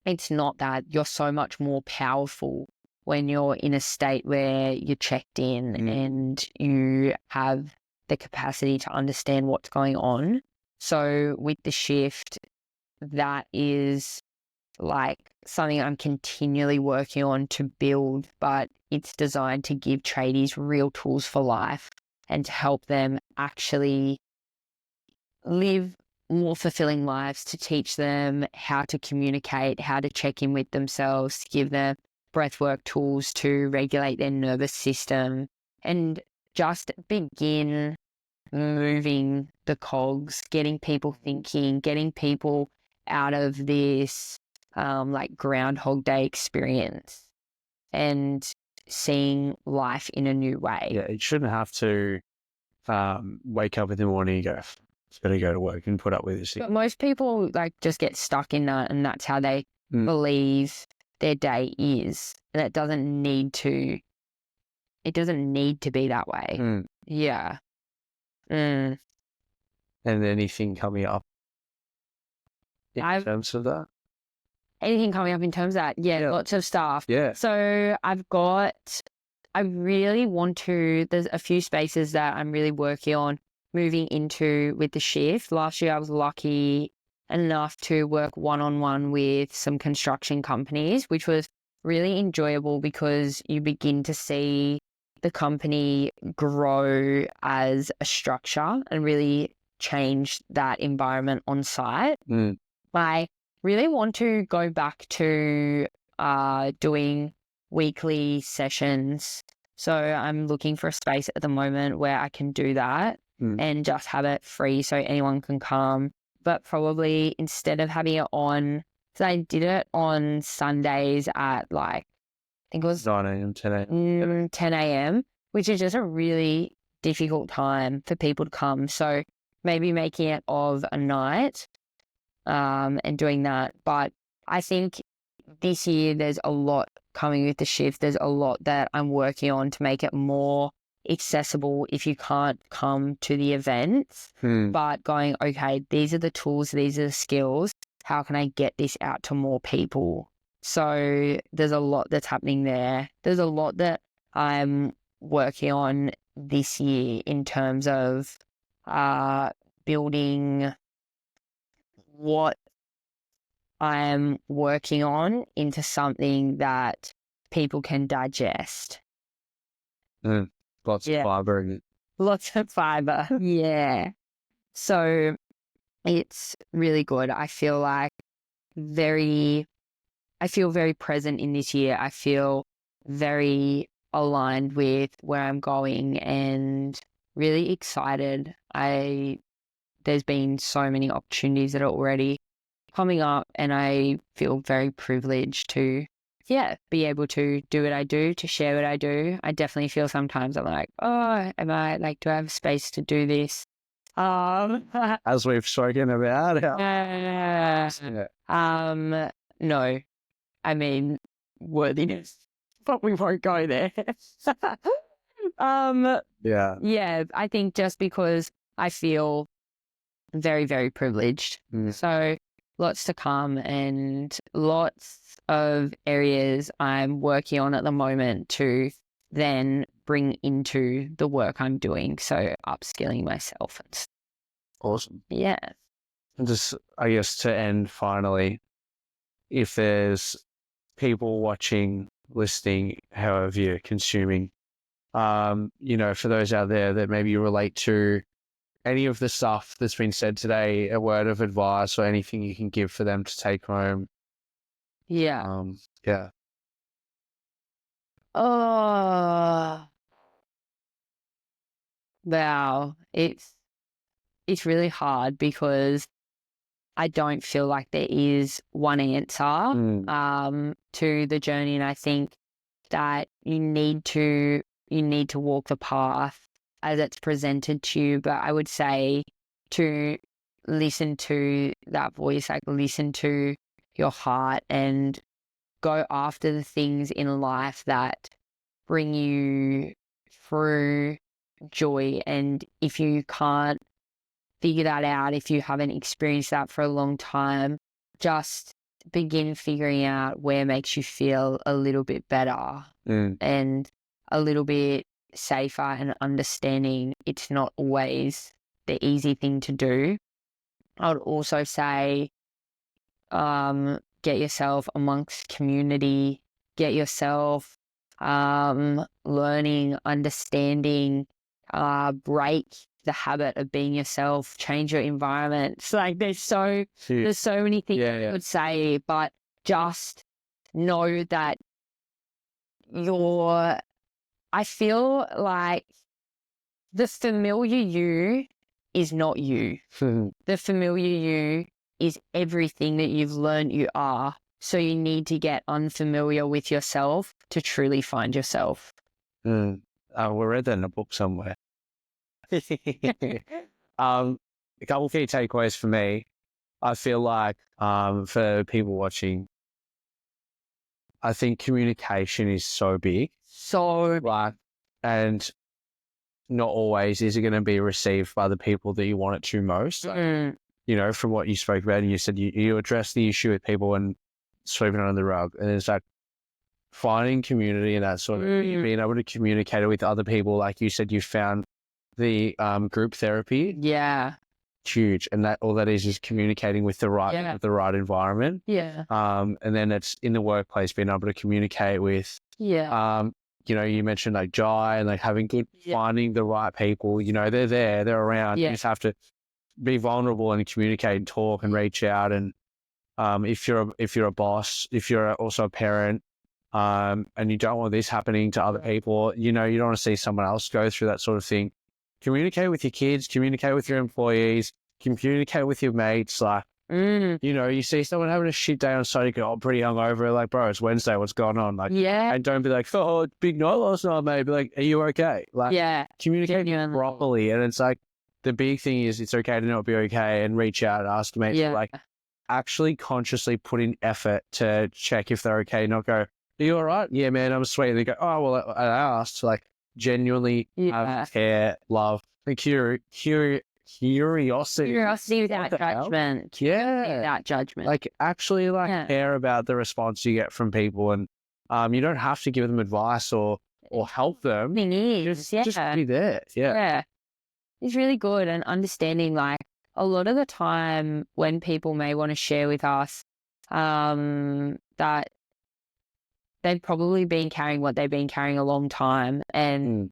it's not that. You're so much more powerful when you're in a state where you're checked in and you have the capacity to understand what's going on. So with the shift, that is like something I'm continually working on to build, but it's designed to give tradies real tools for life and to help them actually live more fulfilling lives, to teach them how to communicate, how to check in with themselves, to give them breathwork tools to regulate their nervous system, and just begin moving the cogs, getting people thinking, getting people out of this like Groundhog Day experience and seeing life in a new way. Yeah, it shouldn't have to wake up in the morning and go, it's got to go to work and put up with this. But most people like just get stuck in that, and that's how they believe their day is. And it doesn't need to be that way. Yeah. And anything coming up in terms of that? Anything coming up in terms of that? Yeah, lots of stuff. Yeah. So I really want to, there's a few spaces that I'm really working on moving into with the shift. Last year I was lucky enough to work one-on-one with some construction companies, which was really enjoyable because you begin to see the company grow as a structure and really change that environment on site. I really want to go back to doing weekly sessions. So I'm looking for a space at the moment where I can do that and just have it free so anyone can come. But probably instead of having it on, so I did it on Sundays at like, I think it was 9 a.m., 10 a.m. 10 a.m., which is just a really difficult time for people to come. So maybe making it of a night and doing that. But I think this year there's a lot coming with the shift. There's a lot that I'm working on to make it more accessible if you can't come to the events, but going, okay, these are the tools, these are the skills. How can I get this out to more people? So there's a lot that's happening there. There's a lot that I'm working on this year in terms of building what I'm working on into something that people can digest. Lots of fiber in it. Lots of fiber. Yeah. So it's really good. I feel very present in this year. I feel very aligned with where I'm going and really excited. There's been so many opportunities that are already coming up, and I feel very privileged to, be able to do what I do, to share what I do. I definitely feel sometimes I'm like, oh, do I have space to do this? As we've spoken about. No, I mean, worthiness, but we won't go there. I think just because I feel very, very privileged. So lots to come and lots of areas I'm working on at the moment to then bring into the work I'm doing. So upskilling myself. Awesome. Yeah. And just, I guess, to end finally, if there's people watching listening, however you're consuming. For those out there that maybe you relate to any of the stuff that's been said today, a word of advice or anything you can give for them to take home. Yeah. Yeah. Oh, wow. It's really hard because I don't feel like there is one answer to the journey, and I think that you need to walk the path as it's presented to you. But I would say to listen to that voice, like listen to your heart and go after the things in life that bring you through joy. And if you can't figure that out, if you haven't experienced that for a long time, just begin figuring out where makes you feel a little bit better and a little bit safer, and understanding it's not always the easy thing to do. I would also say get yourself amongst community, get yourself learning, understanding, break the habit of being yourself, change your environment. It's like there's so many things I would say, but just know that I feel like the familiar you is not you. The familiar you is everything that you've learned you are. So you need to get unfamiliar with yourself to truly find yourself. We read that in a book somewhere. A couple key takeaways for me. I feel like for people watching, I think communication is so big. And not always is it going to be received by the people that you want it to most. From what you spoke about, and you said you address the issue with people and sweeping it under the rug. And it's like finding community and that sort of being able to communicate it with other people. Like you said, you found the group therapy. Yeah. Huge. And that all that is communicating with the right environment. Yeah. And then it's in the workplace, being able to communicate with you mentioned like Jai and like having finding the right people, they're there, they're around. You just have to be vulnerable and communicate and talk and reach out. And if you're a boss, if you're also a parent, and you don't want this happening to other people, you don't want to see someone else go through that sort of thing. Communicate with your kids, communicate with your employees, communicate with your mates. Like, you see someone having a shit day on Sunday, go, I'm pretty hungover. Like, bro, it's Wednesday. What's going on? Like, and don't be like, oh, big night last night, mate. Be like, are you okay? Like, communicate properly. And it's like, the big thing is it's okay to not be okay and reach out and ask mates. Like, actually consciously put in effort to check if they're okay. Not go, are you all right? Yeah, man, I'm sweet. And they go, oh, well, I asked. Like, genuinely have care, love, and curiosity. Curiosity without judgment. Without judgment. Like, actually, care about the response you get from people. And you don't have to give them advice or help them. Just be there. Yeah. It's really good. And understanding, like, a lot of the time when people may want to share with us that they've probably been carrying what they've been carrying a long time, and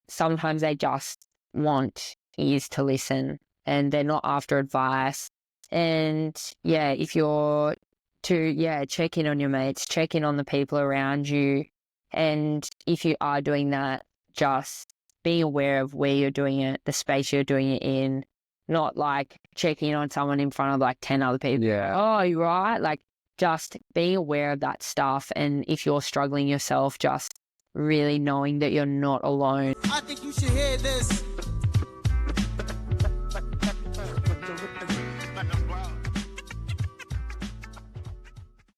sometimes they just want ears to listen and they're not after advice. And if you're to check in on your mates, check in on the people around you, and if you are doing that, just being aware of where you're doing it, the space you're doing it in, not like checking in on someone in front of like 10 other people. Oh, you're right. Like, just being aware of that stuff. And if you're struggling yourself, just really knowing that you're not alone. I think you should hear this.